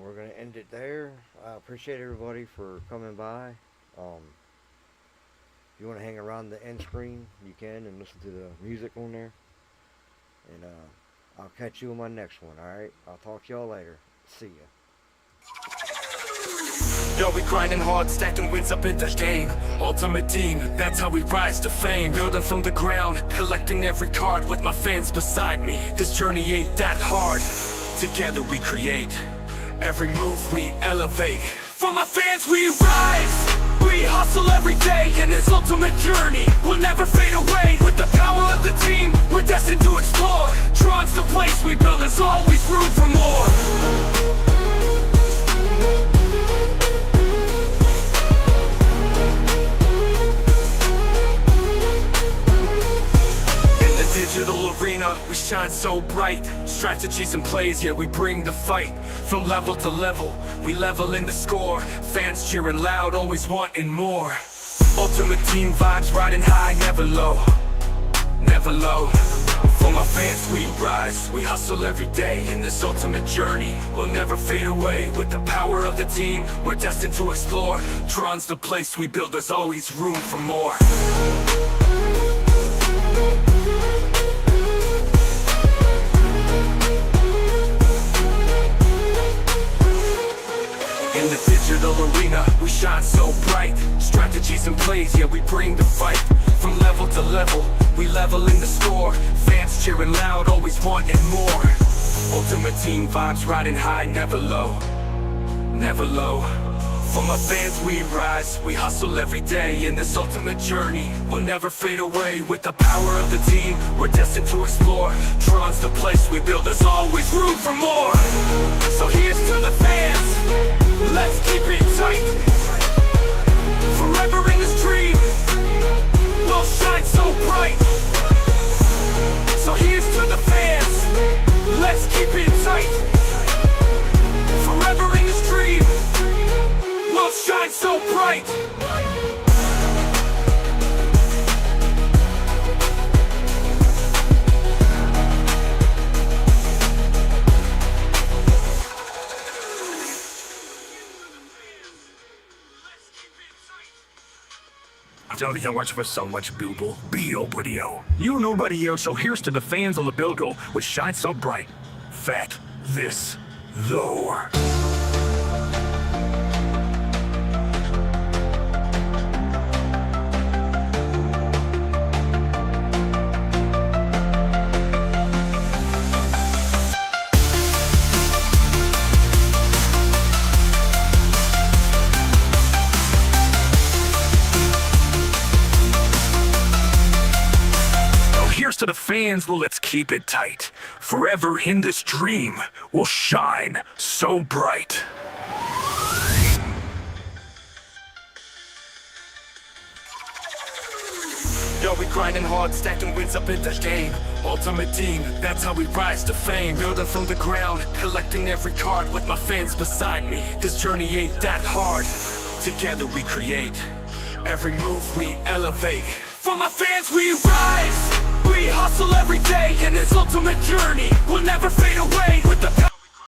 We're going to end it there. I appreciate everybody for coming by. If you want to hang around the end screen, you can, and listen to the music on there. And I'll catch you on my next one, alright? I'll talk to y'all later. See ya. Yo, we grinding hard, stacking wins up in the game. Ultimate team, that's how we rise to fame. Building from the ground, collecting every card with my fans beside me. This journey ain't that hard. Together we create. Every move we elevate. For my fans we rise. We hustle every day in this ultimate journey. We'll never fade away. With the power of the team, we're destined to explore. Tron's the place we build, there's always room for more. Digital arena, we shine so bright. Strategies and plays, yeah, we bring the fight. From level to level, we level in the score. Fans cheering loud, always wanting more. Ultimate team vibes, riding high, never low. Never low. For my fans we rise, we hustle every day. In this ultimate journey, we'll never fade away. With the power of the team, we're destined to explore. Tron's the place we build, there's always room for more. In the digital arena, we shine so bright. Strategies and plays, yeah, we bring the fight. From level to level, we level in the score. Fans cheering loud, always wanting more. Ultimate team vibes, riding high, never low. Never low. For my fans we rise, we hustle every day. In this ultimate journey, we'll never fade away. With the power of the team, we're destined to explore. Tron's the place we build, there's always room for more. So here's to the fans, let's keep it tight. Forever in this dream, we'll shine so bright. So here's to the fans, let's keep it tight. Forever in this dream, we'll shine so bright. Tell you much for so much booble. Nobody else. You nobody else, so here's to the fans on the Bilgo, which shine so bright. Fat this though. To the fans, well, let's keep it tight. Forever in this dream, we'll shine so bright. Yo, we grinding hard, stacking wins up in the game. Ultimate team, that's how we rise to fame. Building from the ground, collecting every card with my fans beside me. This journey ain't that hard. Together we create. Every move we elevate. For my fans we rise. We hustle every day in this ultimate journey. We'll never fade away with the